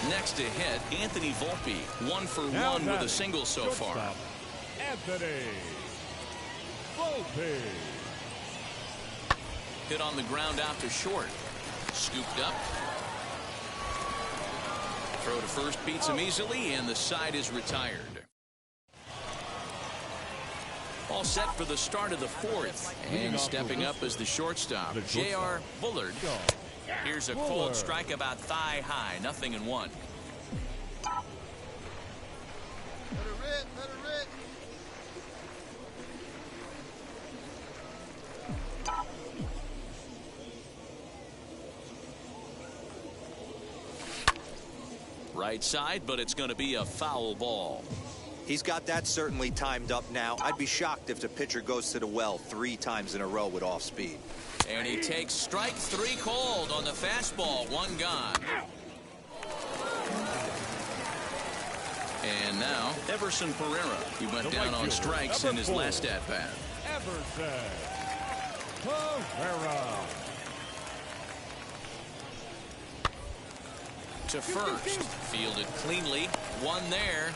Next to hit, Anthony Volpe, 1 for 1 with a single so far. Anthony Volpe. Hit on the ground out to short. Scooped up. Throw to first beats him easily, and the side is retired. All set for the start of the 4th. And stepping up as the shortstop, J.R. Bullard. Here's a cold strike about thigh high, 0-1. Right side, but it's going to be a foul ball. He's got that certainly timed up now. I'd be shocked if the pitcher goes to the well 3 times in a row with off speed. And he takes strike 3 called on the fastball. 1 gone. And now Everson Pereira. He went down on strikes in his last at bat. Everson Pereira. To first, fielded cleanly, 1 there.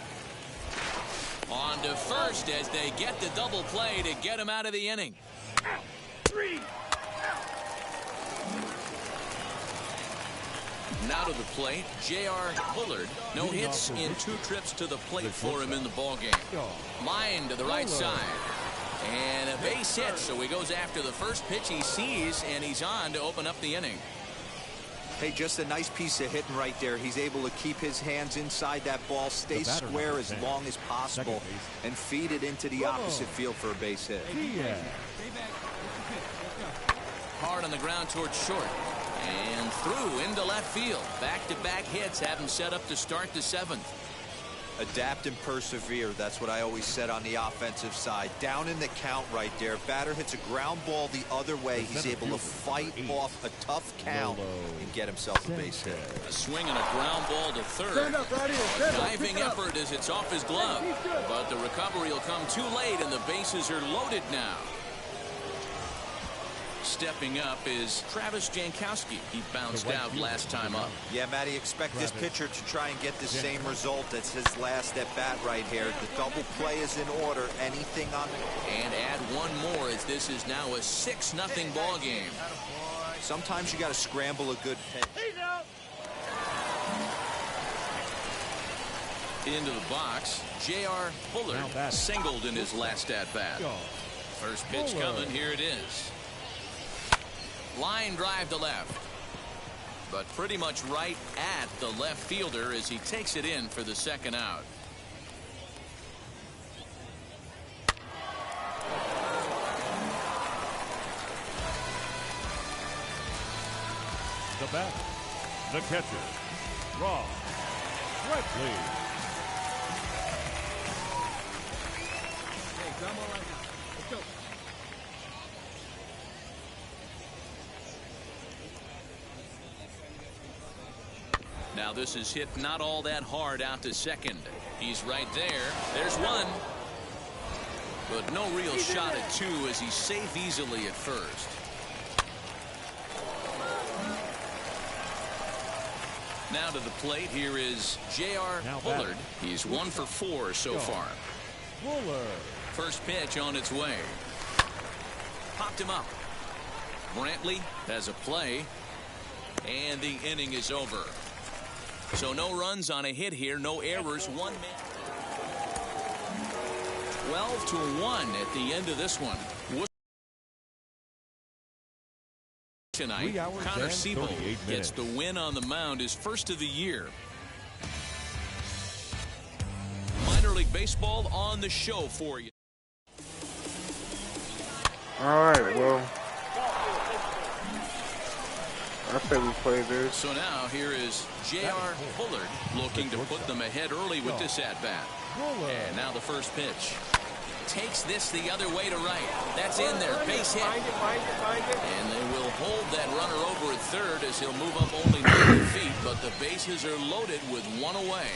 On to first as they get the double play to get him out of the inning. 3. Now to the plate, J.R. Bullard. No hits in 2 trips to the plate for him in the ballgame. Line to the right side. And a base hit, so he goes after the first pitch he sees, and he's on to open up the inning. Hey, just a nice piece of hitting right there. He's able to keep his hands inside that ball, stay square as long as possible, and feed it into the opposite field for a base hit. Hard on the ground towards short. And through into left field. Back-to-back hits have him set up to start the 7th. Adapt and persevere. That's what I always said on the offensive side. Down in the count right there. Batter hits a ground ball the other way. He's able to fight off a tough count and get himself a base hit. A swing and a ground ball to third. A diving effort as it's off his glove. But the recovery will come too late, and the bases are loaded now. Stepping up is Travis Jankowski. He bounced out last time up. Yeah, Matty, expect this pitcher to try and get the same result as his last at bat right here. The double play is in order. Anything on it. And add one more as this is now a 6-0 ball game. Sometimes you got to scramble a good pitch. Into the box, J.R. Bullard singled in his last at bat. First pitch coming. Here it is. Line drive to left, but pretty much right at the left fielder as he takes it in for the 2nd out. The batter, the catcher, Rob Bradley. Hey, drum all right now. Let's go. Now this is hit not all that hard out to second. He's right there. There's one. But no real shot at 2 as he's safe easily at first. Now to the plate. Here is J.R. Bullard. He's 1 for 4 so far. First pitch on its way. Popped him up. Brantley has a play. And the inning is over. So no runs on a hit here, no errors, 1 minute. 12-1 at the end of this one. Tonight, Connor Siebold gets the win on the mound, his first of the year. Minor League Baseball on the show for you. All right, well, I say we play this. So now here is J.R. Bullard looking to put them ahead early with this at-bat. And now the first pitch. Takes this the other way to right. That's in there. Base hit. And they will hold that runner over at third as he'll move up only 90 feet, but the bases are loaded with 1 away.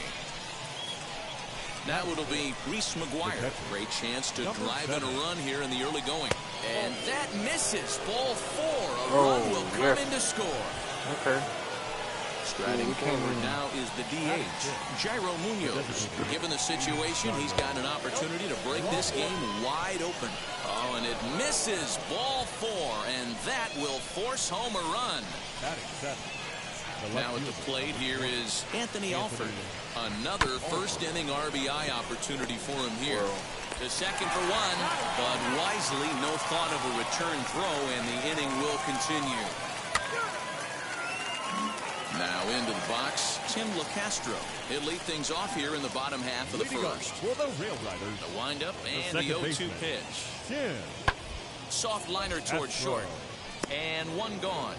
Now it'll be Reese McGuire. Great chance to drive in a run here in the early going. And that misses. Ball 4. A run will come in to score. Okay. Striding forward now is the DH, Jairo Munoz. Given the situation, he's got an opportunity to break this game wide open. Oh, and it misses. Ball 4, and that will force home a run. Now at the plate, here is Anthony Alford. Another first-inning RBI opportunity for him here. To second for 1, but wisely no thought of a return throw, and the inning will continue. Now into the box, Tim LaCastro. He'll lead things off here in the bottom half of the first. The windup and the 0-2 pitch. Soft liner towards short. And 1 gone.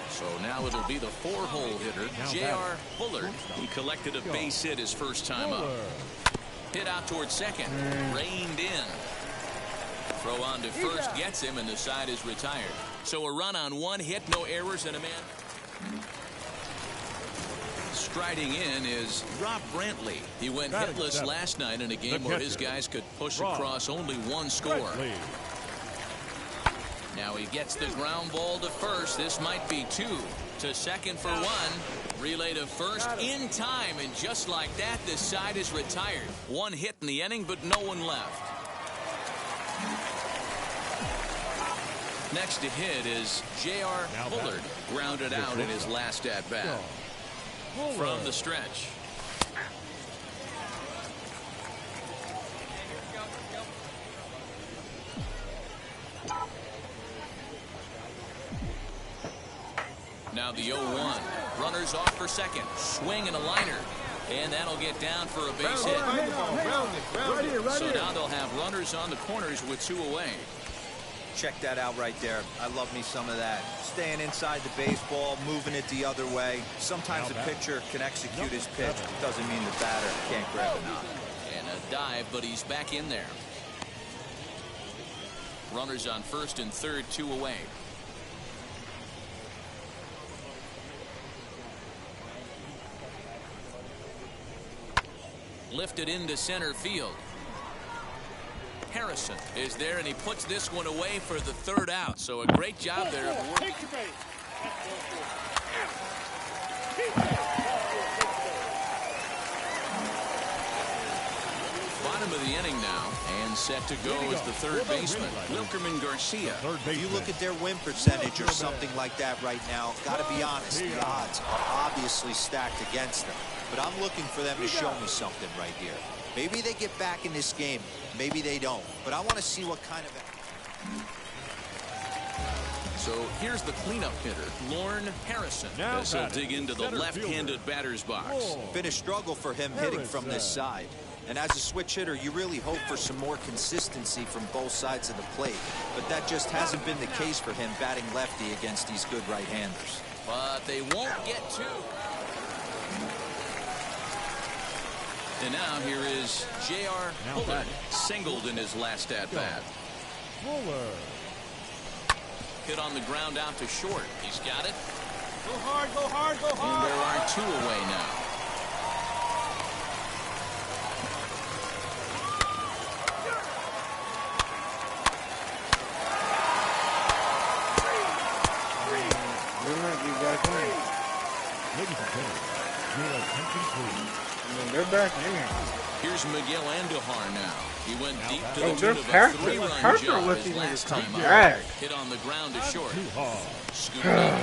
So now it'll be the 4-hole hitter, J.R. Bullard. He collected a base hit his first time up. Hit out towards second. Reined in. Throw on to first gets him, and the side is retired. So a run on 1 hit, no errors, and a man. Striding in is Rob Brantley. He went hitless last night in a game where his guys could push across only 1 score. Now he gets the ground ball to first. This might be 2. To second for 1. Relay to first in time, and just like that, this side is retired. 1 hit in the inning, but no one left. Next to hit is J.R. Bullard, grounded out in his last at-bat. From the stretch. Now the 0-1. Runners off for second. Swing and a liner. And that'll get down for a base hit. So now they'll have runners on the corners with 2 away. Check that out right there. I love me some of that. Staying inside the baseball, moving it the other way. Sometimes a pitcher can execute his pitch. It doesn't mean the batter can't grab a knock. And a dive, but he's back in there. Runners on first and third, 2 away. Lifted into center field. Harrison is there, and he puts this one away for the 3rd out. So a great job there of working. Bottom of the inning now, and set to go is the 3rd baseman, Wilkerman Garcia. If you look at their win percentage or something like that right now, got to be honest, the odds are obviously stacked against them. But I'm looking for them to show me something right here. Maybe they get back in this game. Maybe they don't. But I want to see what kind of... So here's the cleanup hitter, Lorne Harrison, as he'll dig into the left-handed batter's box. Been a struggle for him hitting from this side. And as a switch hitter, you really hope for some more consistency from both sides of the plate. But that just hasn't been the case for him batting lefty against these good right-handers. But they won't get 2. And now here is J.R. Bullard, singled in his last at-bat. Hit on the ground out to short. He's got it. Go hard, go hard, go hard. And there are 2 away now. They're back in. Here's Miguel Andujar now. He went deep to the they're tune of a 3-run job his last time out. Hit on the ground to short. Scooped up.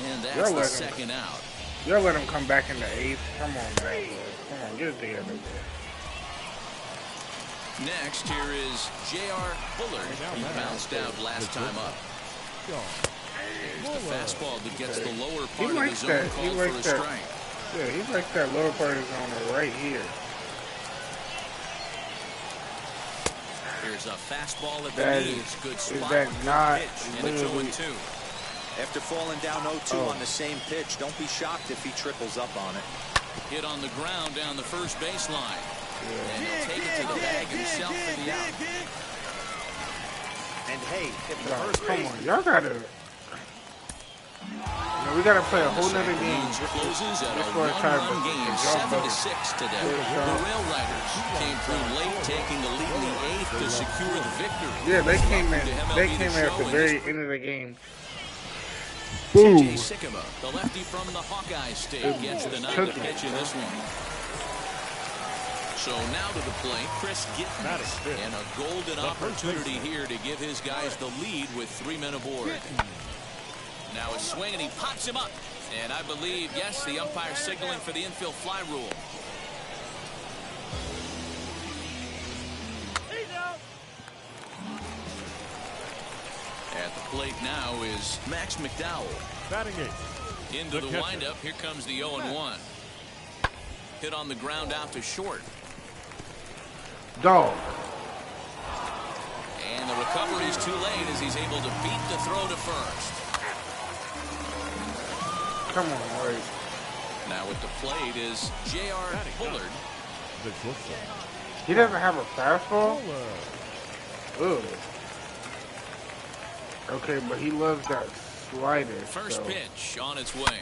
And that's the 2nd out. Y'all let him come back in the 8th. Come on, man. Come on, get it together. Next, here is J.R. Bullard. He bounced out last time up. Here's the fastball that gets the lower part of the zone called for a strike. Yeah, he likes that lower part of the zone right here. Here's a fastball at the knees. Good spot. Is that not and it's 0-2. After falling down 0-2 on the same pitch, don't be shocked if he triples up on it. Hit on the ground down the first baseline. And he'll take it to the bag himself for the out. And hey, if the first come on, y'all gotta. We gotta play a whole nother game. Closes at a 1-run game, 7-6 today. The Rail Riders came through late, taking the lead in the 8th to secure the victory. Yeah, they came in. They came in at the very end of the game. Boom. TJ Sikkema, the lefty from the Hawkeye State, gets the ninth pitch in this one. So now to the plate, Chris Gittens, and a golden opportunity here to give his guys the lead with 3 men aboard. Now a swing, and he pops him up. And I believe, yes, the umpire signaling for the infield fly rule. At the plate now is Max McDowell. Batting 8. Into the windup, here comes the 0-1. Hit on the ground out to short. Dog. And the recovery is too late as he's able to beat the throw to first. Come on, Wade. Now at the plate is J.R. Bullard. He doesn't have a fastball? Ugh. Okay, but he loves that slider. First pitch on its way.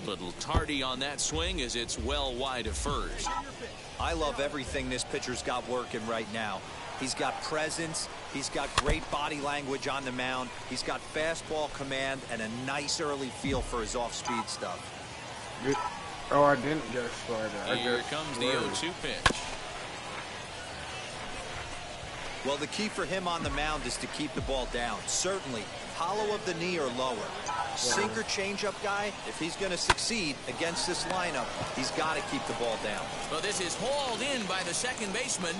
Little tardy on that swing as it's well wide of first. I love everything this pitcher's got working right now. He's got presence. He's got great body language on the mound. He's got fastball command and a nice early feel for his off-speed stuff. Oh, I didn't get a slider. Here comes the 0-2 pitch. Well, the key for him on the mound is to keep the ball down. Certainly, hollow of the knee or lower. Sinker changeup guy, if he's going to succeed against this lineup, he's got to keep the ball down. Well, this is hauled in by the second baseman.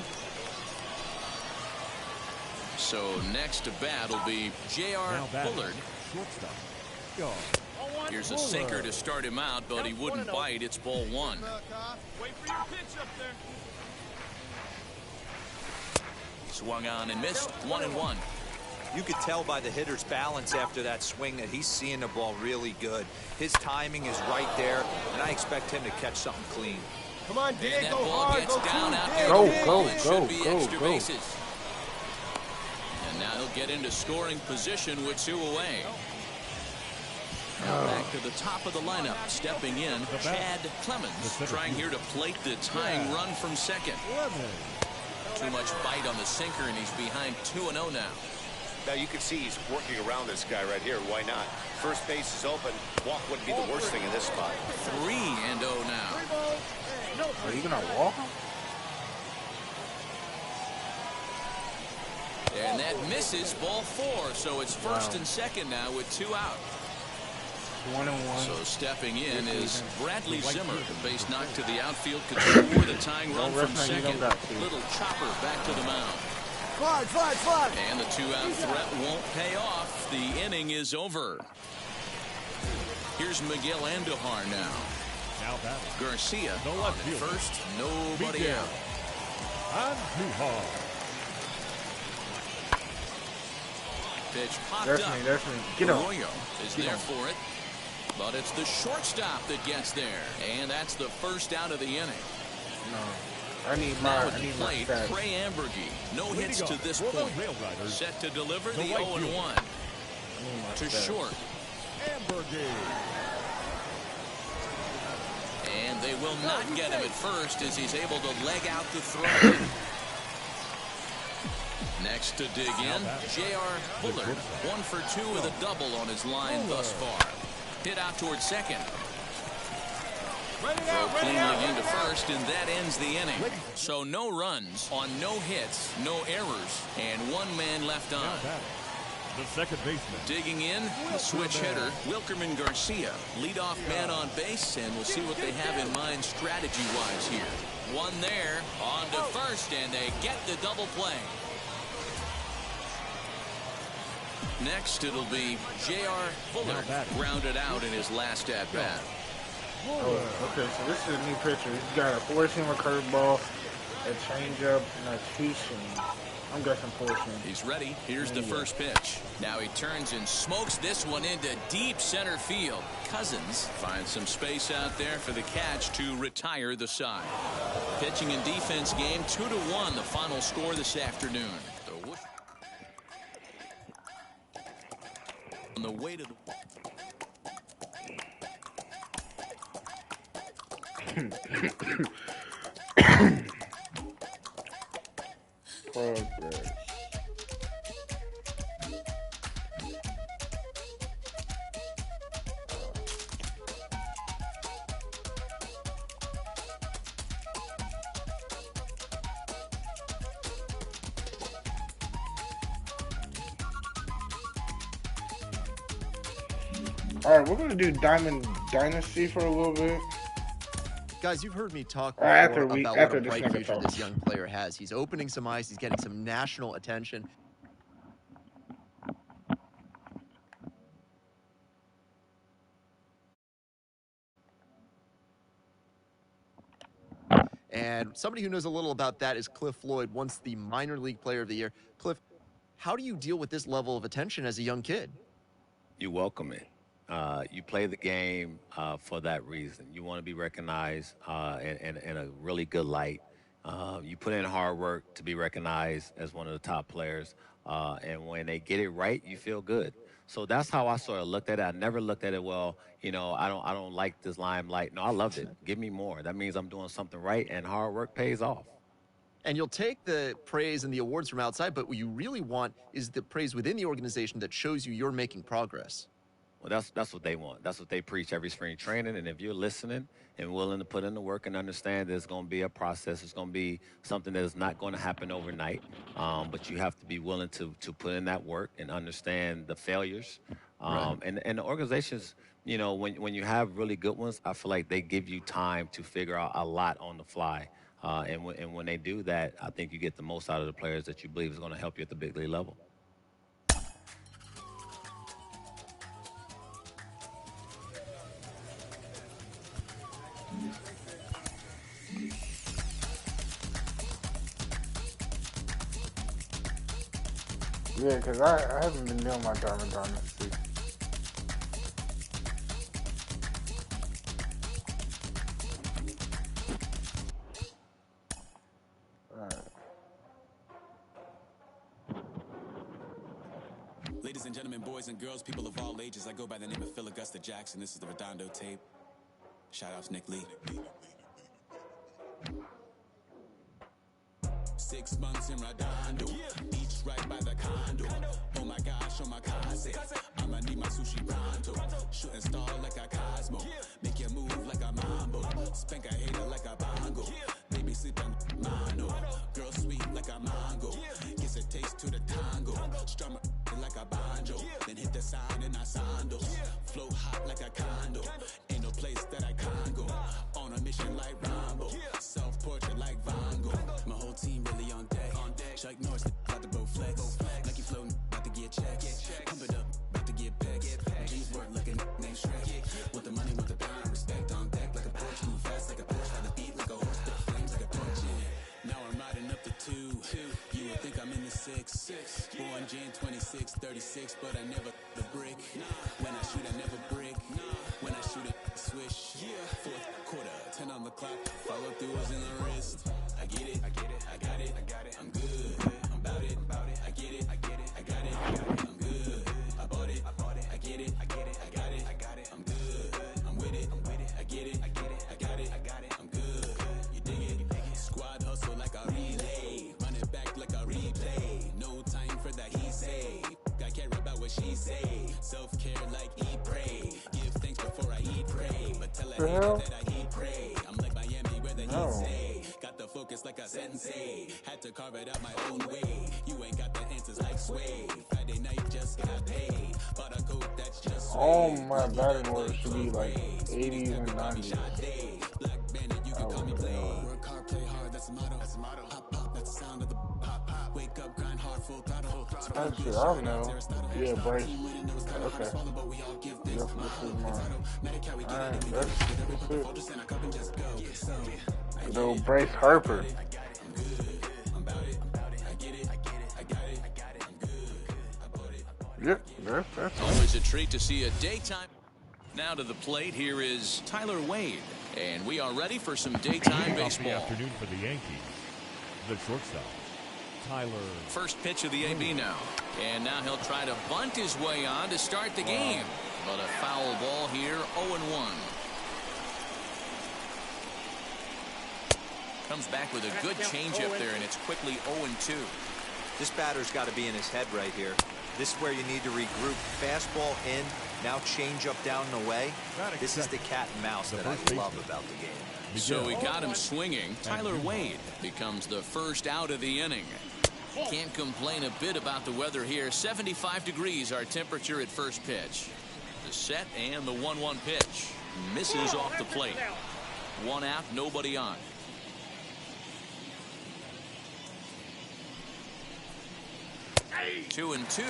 So next to bat will be J.R. Bullard. Here's a sinker to start him out, but he wouldn't bite. It's ball one. Wait for your pitch up there. Swung on and missed. 1-1. You could tell by the hitter's balance after that swing that he's seeing the ball really good. His timing is right there, and I expect him to catch something clean. Come on, dig, That go ball hard, gets go down two, out dig, there. dig. Should be extra bases. And now he'll get into scoring position with 2 away. Now back to the top of the lineup, stepping in, Chad Clemens, trying here to plate the tying run from second. Too much bite on the sinker, and he's behind 2-0 now. Now you can see he's working around this guy right here. Why not? First base is open. Walk wouldn't be the worst thing in this spot. 3-0 now. Are you gonna walk him? And that misses, ball 4. So it's first and second now with 2 out. 1-1. So stepping in is Bradley Zimmer. The base knock to the outfield could score the tying run from second. Little chopper back to the mound. Slide. And the 2-out threat won't pay off. The inning is over. Here's Miguel Andujar now. Now back. Garcia The on left at fielder. first. Nobody Miguel out. Andujar. Pitch popped That's up. me. Get on. Arroyo is there for it. But it's the shortstop that gets there. And that's the first out of the inning. No. I need Now my at the plate, stats. Trey Ambergy. No hits to this for the point. Rail Riders. Set to deliver the The right 0-1. I need my To stats. short. Ambergy. And they will not get him at first as he's able to leg out the throw. Next to dig in, J.R. Bullard. 1 for 2 with a double on his line thus far. Hit out towards second. Throw cleanly into first, and that ends the inning. So no runs on no hits, no errors, and 1 man left on. The second baseman. Digging in, the switch hitter, Wilkerman Garcia. Leadoff man on base, and we'll see what they have in mind strategy-wise here. 1 there, on to first, and they get the double play. Next, it'll be J.R. Bullard, grounded out in his last at-bat. Oh, okay, so this is a new pitcher. He's got a 4-seamer curveball, a changeup, and a 2-seam. I'm guessing 4-seam. He's ready. Here's the first pitch. Now he turns and smokes this one into deep center field. Cousins finds some space out there for the catch to retire the side. Pitching and defense game 2-1, the final score this afternoon. On the way to the Progress. All right, we're gonna do Diamond Dynasty for a little bit. Guys, you've heard me talk Or after before about after what a this bright nigga future talks. this young player has. He's opening some eyes. He's getting some national attention. And somebody who knows a little about that is Cliff Floyd, once the minor league player of the year. Cliff, how do you deal with this level of attention as a young kid? You welcome it. You play the game for that reason. You want to be recognized in a really good light. You put in hard work to be recognized as one of the top players. And when they get it right, you feel good. So that's how I sort of looked at it. I never looked at it, well, you know, I don't like this limelight. No, I loved it. Give me more. That means I'm doing something right, and hard work pays off. And you'll take the praise and the awards from outside, but what you really want is the praise within the organization that shows you're making progress. Well, that's what they want. That's what they preach every spring training. And if you're listening and willing to put in the work and understand there's going to be a process, it's going to be something that is not going to happen overnight. But you have to be willing to put in that work and understand the failures. And the organizations, you know, when you have really good ones, I feel like they give you time to figure out a lot on the fly. And when they do that, I think you get the most out of the players that you believe is going to help you at the big league level. Yeah, because I haven't been doing my Diamond Dynasty. Ladies and gentlemen, boys and girls, people of all ages, I go by the name of Phil Augusta Jackson. This is the Redondo tape. Shout out to Nick Lee. 6 months in Redondo, beach right by the condo. Oh my gosh, oh my kaze, I'ma need my sushi pronto. Shooting star like a Cosmo, make you move like a mambo. Spank a hater like a bongo, baby sleep on mano. Girl sweet like a mango, gets a taste to the tango. Strum it like a banjo, then hit the sign in our sandals. Flow hot like a condo, ain't no place that I can't go. On a mission like Rambo, self-portrait like Van Gogh. My whole team really on deck. Chuck Norris about to bow flex. Nike floating, about to get checks. Pump it up, about to get bags. Jeans work like a name Shrek. Want the money, want the pound, respect on deck like a Porsche. Move fast like a Porsche, by the beat like a horse, spit flames like a torch. Now I'm riding up the 2. You would think I'm in the 6. Born Jan 26, 36, but I never the brick. When I shoot, I never brick. When I shoot it, swish. Fourth quarter, 10 on the clock. Follow through is in the wrist. I get it, I got it, I'm good, I'm about it, I get it, I got it, I'm good, I bought it, I get it, I got it, I'm good, I'm with it, I get it, I got it, I'm good, you dig it, squad hustle like a relay, run it back like a replay, no time for that he say, I care about what she say, self-care like eat, pray, give thanks before I eat, pray, but tell a hater that I eat, pray, I'm like Miami where the heat say, got the focus like a sensei, had to carve it out my own way, you ain't got the answers like Sway, Friday night just got paid, bought a coat that's just All my batting orders should be like 80s and 90s. Black Bandit, you can call me play. Work hard, play hard, that's the motto. Pop, pop, that's the sound of the pop, pop. Wake up, grind hard, full throttle. Actually, I don't know. Yeah, Bryce. Okay. Yep, this is mine. Alright, that's it. Good old Bryce Harper. Yep, that's Always a treat to see a daytime. Now to the plate, here is Tyler Wade. And we are ready for some daytime baseball. Afternoon for the Yankees. The shortstop, Tyler. First pitch of the AB now. And now he'll try to bunt his way on to start the game. But a foul ball here, 0-1. Comes back with a good changeup there, and it's quickly 0-2. This batter's got to be in his head right here. This is where you need to regroup. Fastball in, now change up down and away. This is the cat and mouse that I love about the game. So we got him swinging. Tyler Wade becomes the first out of the inning. Can't complain a bit about the weather here. 75 degrees our temperature at first pitch. The set and the 1-1 pitch. Misses off the plate. 1 out, nobody on. 2-2.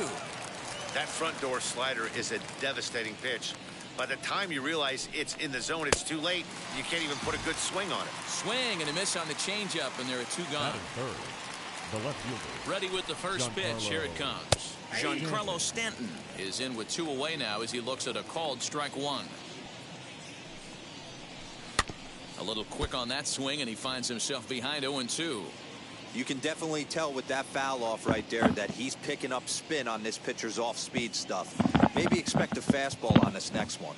That front door slider is a devastating pitch. By the time you realize it's in the zone, it's too late. You can't even put a good swing on it. Swing and a miss on the changeup, and there are 2 gone. Third, the left fielder. Ready with the first pitch. Here it comes. Giancarlo Stanton is in with 2 away now as he looks at a called strike 1. A little quick on that swing, and he finds himself behind 0-2. You can definitely tell with that foul off right there that he's picking up spin on this pitcher's off-speed stuff. Maybe expect a fastball on this next one.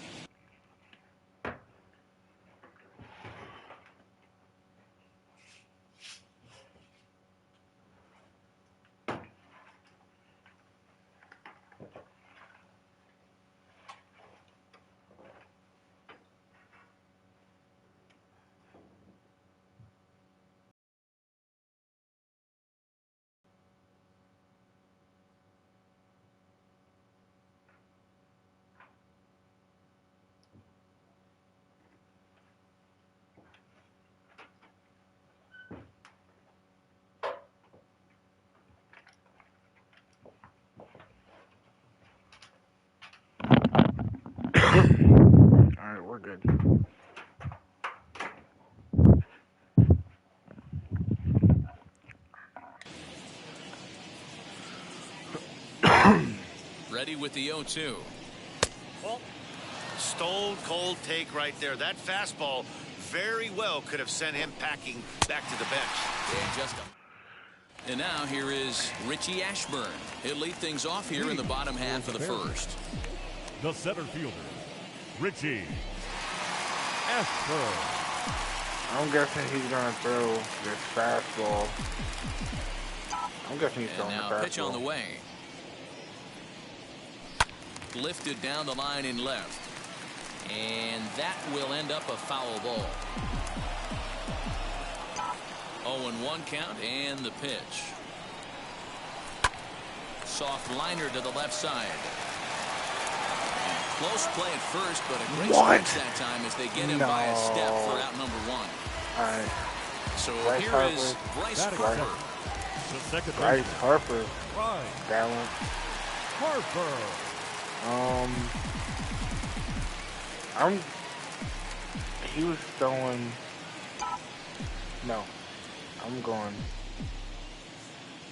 hard. Ready with the 0-2. Stone cold take right there. That fastball very well could have sent him packing back to the bench. And now here is Richie Ashburn. He'll lead things off here in the bottom half of the first. The center fielder, Richie Ashburn. I'm guessing he's gonna throw this fastball. I'm guessing he's throwing the fastball. Now pitch on the way. Lifted down the line in left. And that will end up a foul ball. 0-1 count and the pitch. Soft liner to the left side. And close play at first, but a great stretch that time as they get him by a step for out number 1. All right. So Bryce here Harper. is Bryce Harper. The second Bryce Harper. Bryce Balance. Harper. He was throwing. No, I'm going.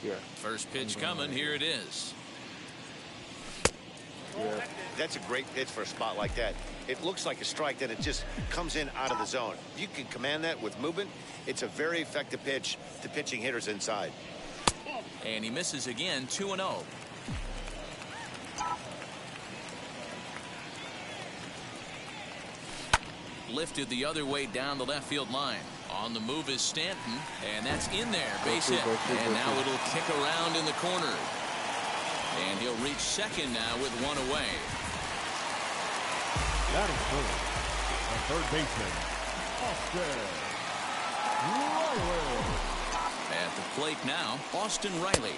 Yeah. First pitch coming. Here it is. Yeah. That's a great pitch for a spot like that. It looks like a strike, then it just comes in out of the zone. You can command that with movement. It's a very effective pitch to pitching hitters inside. And he misses again. 2-0. Lifted the other way down the left field line. On the move is Stanton, and that's in there. Base hit. And now it'll kick around in the corner. And he'll reach second now with one away. That is good. The third baseman, Austin Riley. At the plate now, Austin Riley,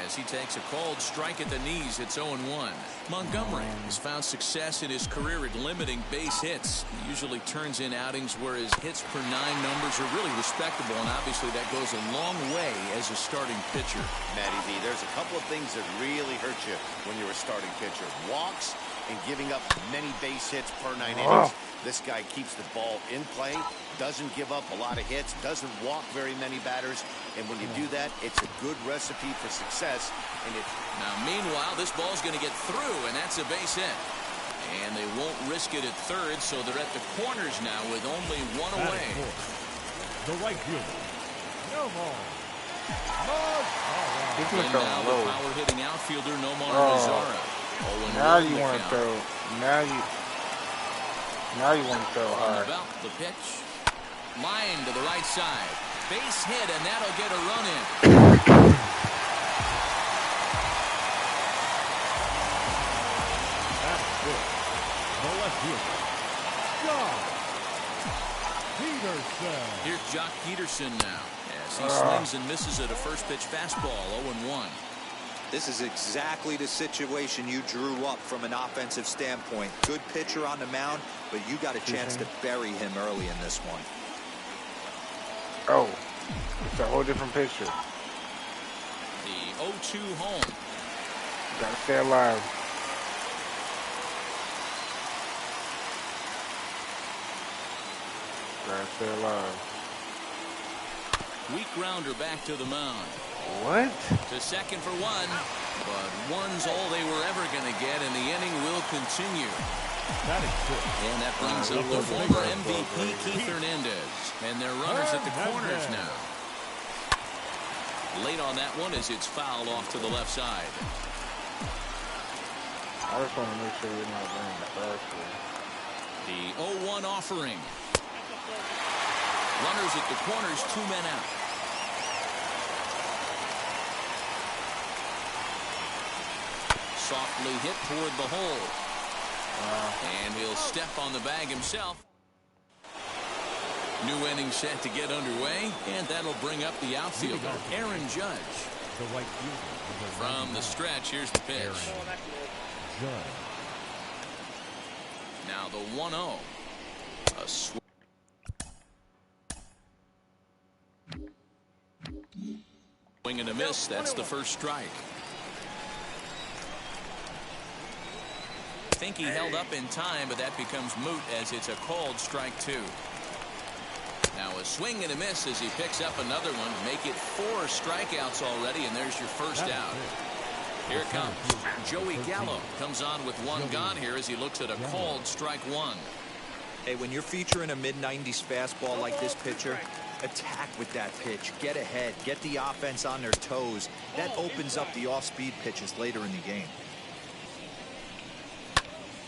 as he takes a called strike at the knees. It's 0-1. Montgomery has found success in his career at limiting base hits. He usually turns in outings where his hits per 9 numbers are really respectable, and obviously that goes a long way as a starting pitcher. Matty V, there's a couple of things that really hurt you when you're a starting pitcher. Walks and giving up many base hits per 9 innings. This guy keeps the ball in play, doesn't give up a lot of hits, doesn't walk very many batters, and when you do that, it's a good recipe for success. And now, meanwhile, this ball's going to get through, and that's a base hit. And they won't risk it at third, so they're at the corners now with only one away. The right fielder, Nomar He's and now the power-hitting outfielder, Nomar Mazara. Now you want to throw. Now you want to throw hard. The pitch. Line to the right side. Base hit, and that'll get a run in. That's good. The left fielder, Jock Peterson. Here's Jock Peterson now, as he swings and misses at a first pitch fastball. 0-1. This is exactly the situation you drew up from an offensive standpoint. Good pitcher on the mound, but you got a chance to bury him early in this one. Oh, it's a whole different picture. The 0-2 home. Gotta stay alive. Gotta stay alive. Weak grounder back to the mound. What? To second for one, but one's all they were ever going to get, and the inning will continue. That is good. And that brings up the former MVP, Keith Hernandez. And their runners at the corners now. Late on that one as it's fouled off to the left side. I just want to make sure you're not running the fastball. The 0-1 offering. Runners at the corners, 2 men out. Softly hit toward the hole. And he'll step on the bag himself. New inning set to get underway, and that'll bring up the outfielder, Aaron Judge. The right fielder. From the stretch, here's the pitch. Judge. Now the 1-0. A swing and a miss. That's the first strike. think he held up in time, but that becomes moot as it's a called strike 2. Now a swing and a miss as he picks up another one. Make it 4 strikeouts already, and there's your first out. Here it comes. Joey Gallo comes on with 1 gone here as he looks at a called strike 1. Hey, when you're featuring a mid-90s fastball like this pitcher, attack with that pitch. Get ahead. Get the offense on their toes. That opens up the off-speed pitches later in the game.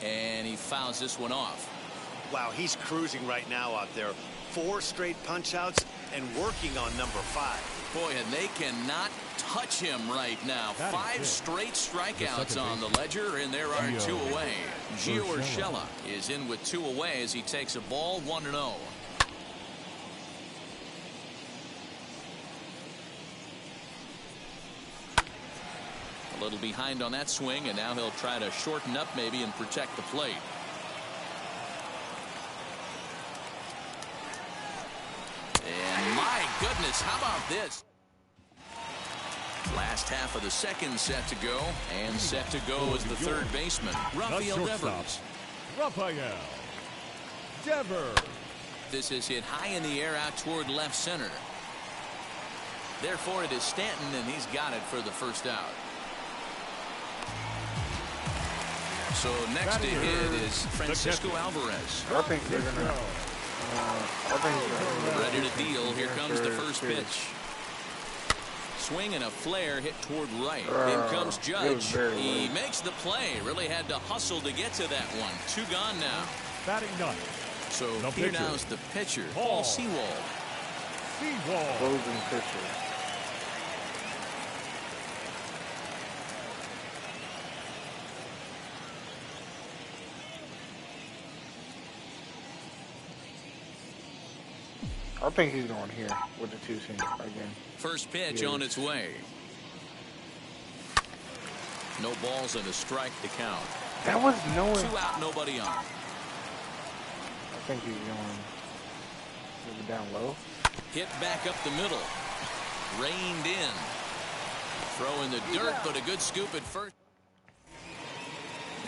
And he fouls this one off. Wow, he's cruising right now out there. 4 straight punch-outs and working on number 5. Boy, and they cannot touch him right now. 5 straight strikeouts on the ledger, and there are 2 away. Gio Urshela is in with 2 away as he takes a ball 1-0. A little behind on that swing, and now he'll try to shorten up maybe and protect the plate. And my goodness, how about this? Last half of the second set to go, and set to go is the third baseman, Rafael Devers. Rafael Devers. This is hit high in the air out toward left center. Therefore, it is Stanton, and he's got it for the first out. So next to hit is Francisco Alvarez. I think they're gonna. Ready to deal. Here comes the first pitch. Swing and a flare hit toward right. In comes Judge. He makes the play. Really had to hustle to get to that one. 2 gone now. Batting 9. So here now's the pitcher, Paul Sewald. Closing pitcher. I think he's going here with the 2-seam again. First pitch on its way. No balls and a strike to count. That was no. 2 out, nobody on. I think he's going maybe down low. Hit back up the middle. Reined in. Throw in the dirt, but a good scoop at first.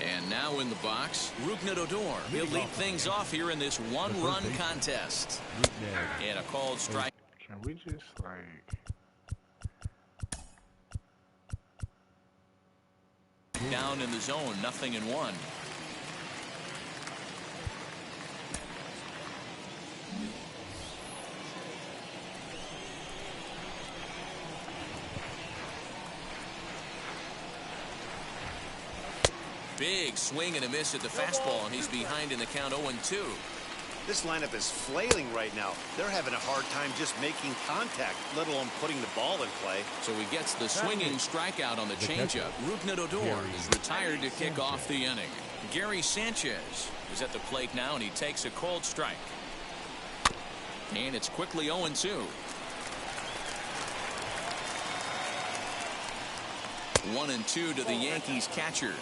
And now in the box, Rougned Odor. He'll lead things off here in this 1-run contest. And a called strike. Can we just down in the zone, 0-1. Big swing and a miss at the fastball, and he's behind in the count 0-2. This lineup is flailing right now. They're having a hard time just making contact, let alone putting the ball in play. So he gets the swinging strikeout on the changeup. Rougned Odor is retired to kick off the inning. Gary Sanchez is at the plate now, and he takes a called strike. And it's quickly 0-2. 1-2 to the Yankees catcher.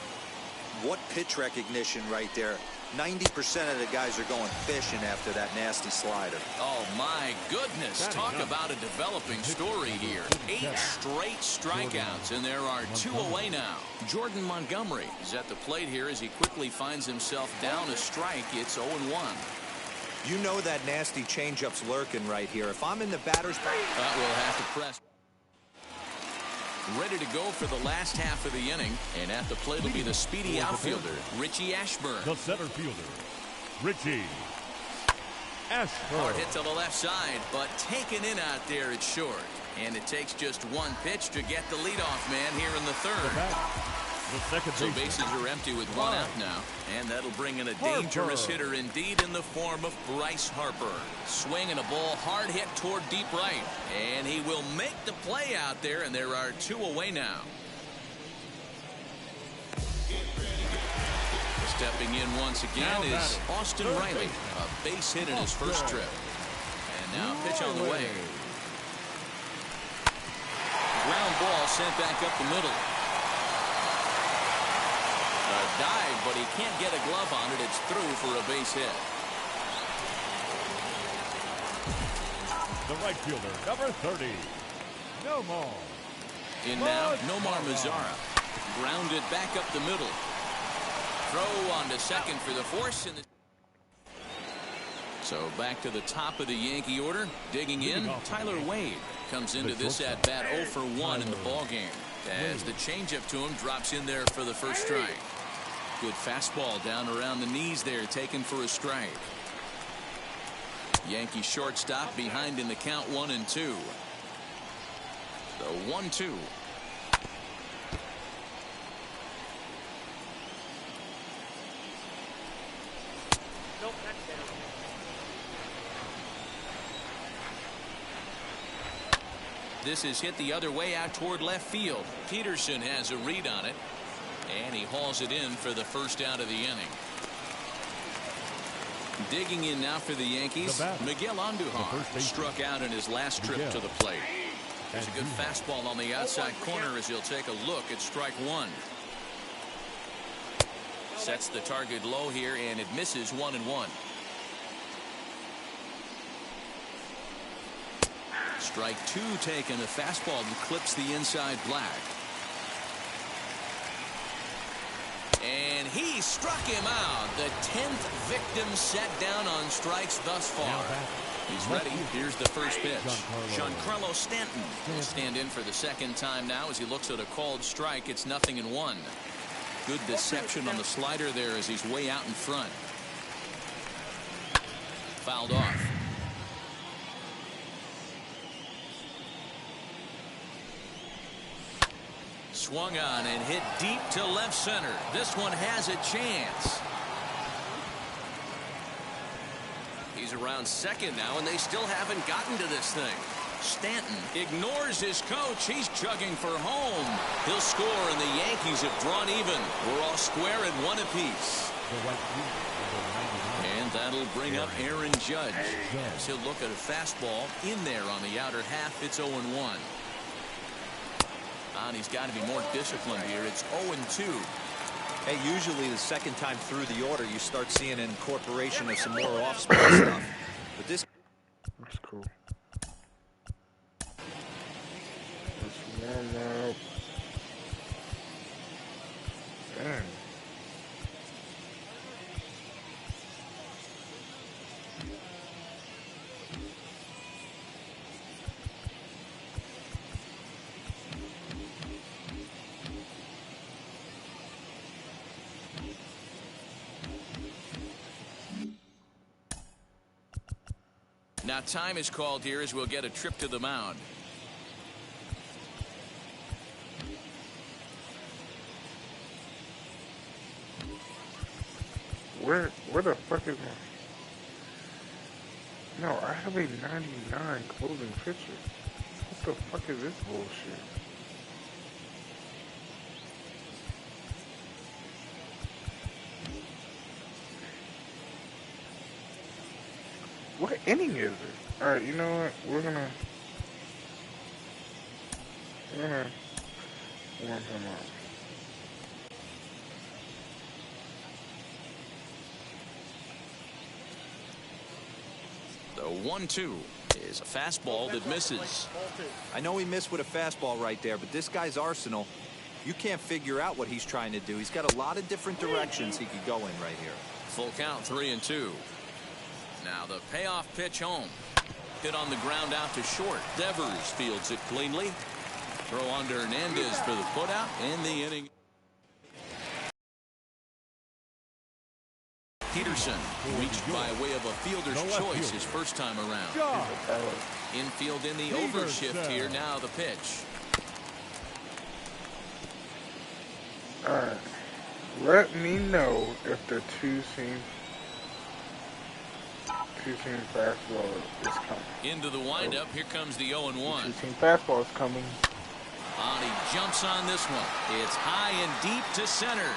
What pitch recognition right there. 90% of the guys are going fishing after that nasty slider. Oh, my goodness. Talk about a developing story here. 8 straight strikeouts, and there are 2 away now. Jordan Montgomery is at the plate here as he quickly finds himself down a strike. It's 0-1. You know that nasty changeup's lurking right here. If I'm in the batter's box, we'll have to press. Ready to go for the last half of the inning, and at the plate will be the speedy outfielder, Richie Ashburn. The center fielder, Richie Ashburn. Hard hit to the left side, but taken in out there, it's short. And it takes just 1 pitch to get the leadoff man here in the third. So bases are empty with 1 out now, and that'll bring in a dangerous hitter indeed in the form of Bryce Harper. Swing and a ball hard hit toward deep right, and he will make the play out there, and there are 2 away now. Stepping in once again is Austin Riley, a base hit in his first trip. And now pitch on the way. Ground ball sent back up the middle. A dive, but he can't get a glove on it. It's through for a base hit. The right fielder, number 30, Nomar. In now, Nomar Mazara. Grounded back up the middle. Throw on to second for the force. So back to the top of the Yankee order. Digging in, Tyler Wade comes into this at bat 0 for 1 in the ballgame. As the changeup to him drops in there for the first strike. Good fastball down around the knees there, taken for a strike. Yankee shortstop behind in the count 1-2. The 1-2. This is hit the other way out toward left field. Peterson has a read on it, and he hauls it in for the first out of the inning. Digging in now for the Yankees, Miguel Andujar struck out in his last trip to the plate. There's a good fastball on the outside corner as he'll take a look at strike one. Sets the target low here, and it misses 1-1. Strike two taken. A fastball that clips the inside black. And he struck him out. The 10th victim set down on strikes thus far. He's ready. Here's the first pitch. Giancarlo Stanton will stand in for the second time now as he looks at a called strike. It's 0-1. Good deception on the slider there as he's way out in front. Fouled off. Swung on and hit deep to left center. This one has a chance. He's around second now, and they still haven't gotten to this thing. Stanton ignores his coach. He's chugging for home. He'll score, and the Yankees have drawn even. We're all square at 1 apiece. And that'll bring up Aaron Judge. As he'll look at a fastball in there on the outer half. It's 0-1. And he's got to be more disciplined here. It's 0-2. Hey, usually the second time through the order, you start seeing an incorporation of some more off-speed stuff. But this... That's cool. Let's warm up. Damn. Now time is called here as we'll get a trip to the mound. Where the fuck is my... No, I have a 99 closing pitcher. What the fuck is this bullshit? What inning is it? Alright, you know what? We're gonna warm him up. The 1-2 is a fastball that misses. I know he missed with a fastball right there, but this guy's arsenal, you can't figure out what he's trying to do. He's got a lot of different directions he could go in right here. Full count, 3-2. Now the payoff pitch home. Hit on the ground out to short. Devers fields it cleanly. Throw on to Hernandez for the putout in the inning. Peterson reached by way of a fielder's choice his first time around. Infield in the overshift here. Now the pitch. Alright. Let me know if the two-seam fastball is coming. Into the windup. Here comes the 0-1. Two-seam fastball is coming. And he jumps on this one. It's high and deep to center.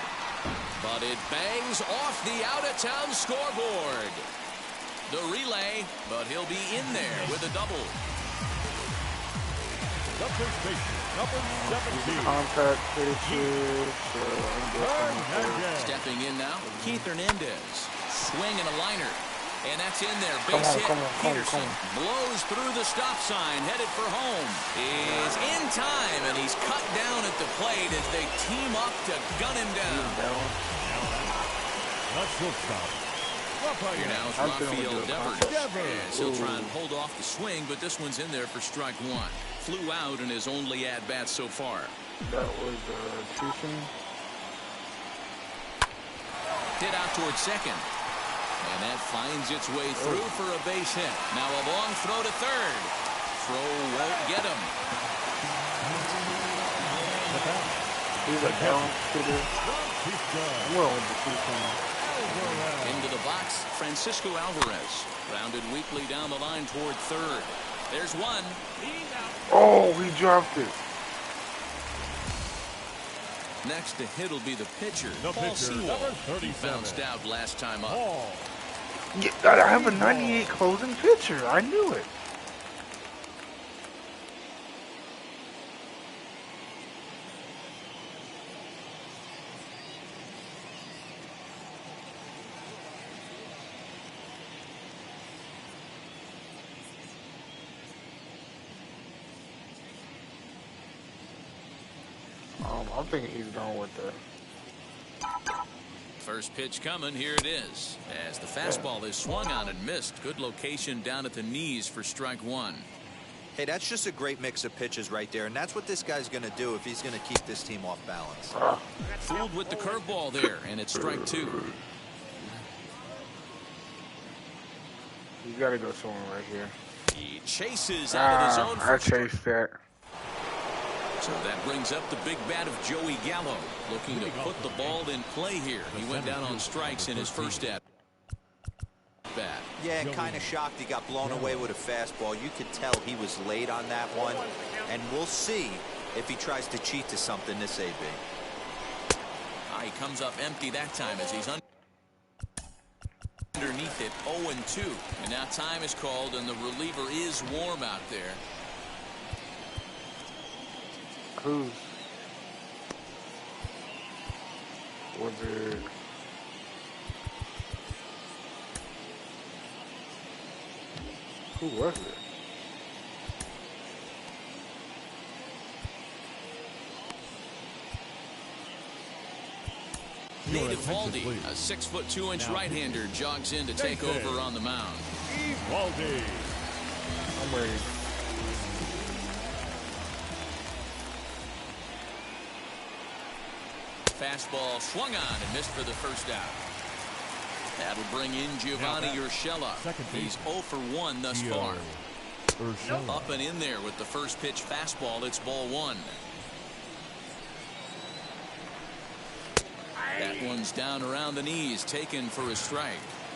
But it bangs off the out-of-town scoreboard. The relay, but he'll be in there with a double. Number 17. Contact pitches. Stepping in now, Keith Hernandez. Swing and a liner. And that's in there. Base hit. Peterson blows through the stop sign, headed for home. Is in time, and he's cut down at the plate as they team up to gun him down. shortstop. Here now is Rafael Devers. He'll try and hold off the swing, but this one's in there for strike one. Flew out in his only at-bat so far. That was Tucson. Hit out towards second. And that finds its way through for a base hit. Now a long throw to third. Throw won't get him. He's a down hitter. I'm going with the Tucson. Into the box, Francisco Alvarez. Grounded weakly down the line toward third. There's one. Oh, he dropped it. Next to hit will be the pitcher, Paul Sewell. He bounced out last time up. Yeah, I have a 98 closing pitcher. I knew it. I'm thinking he's going with the first pitch coming. Here it is. As the fastball is swung on and missed. Good location down at the knees for strike one. Hey, that's just a great mix of pitches right there, and that's what this guy's going to do if he's going to keep this team off balance. Fooled with the curveball there, and it's strike two. You got to go somewhere right here. He chases out of his own. I chased that. So that brings up the big bat of Joey Gallo, looking to put the ball in play here. He went down on strikes in his first at bat. Yeah, and kind of shocked he got blown away with a fastball. You could tell he was late on that one, and we'll see if he tries to cheat to something this AB. He comes up empty that time as he's underneath it, 0-2. And now time is called, and the reliever is warm out there. Was it? Who was it? Nate Eovaldi, a 6'2" right-hander, jogs in to take over on the mound. Eovaldi. I'm ready. Fastball swung on and missed for the first out. That'll bring in Giovanni Urshela. He's 0 for 1 thus far. Up and in there with the first pitch fastball. It's ball one. That one's down around the knees, taken for a strike.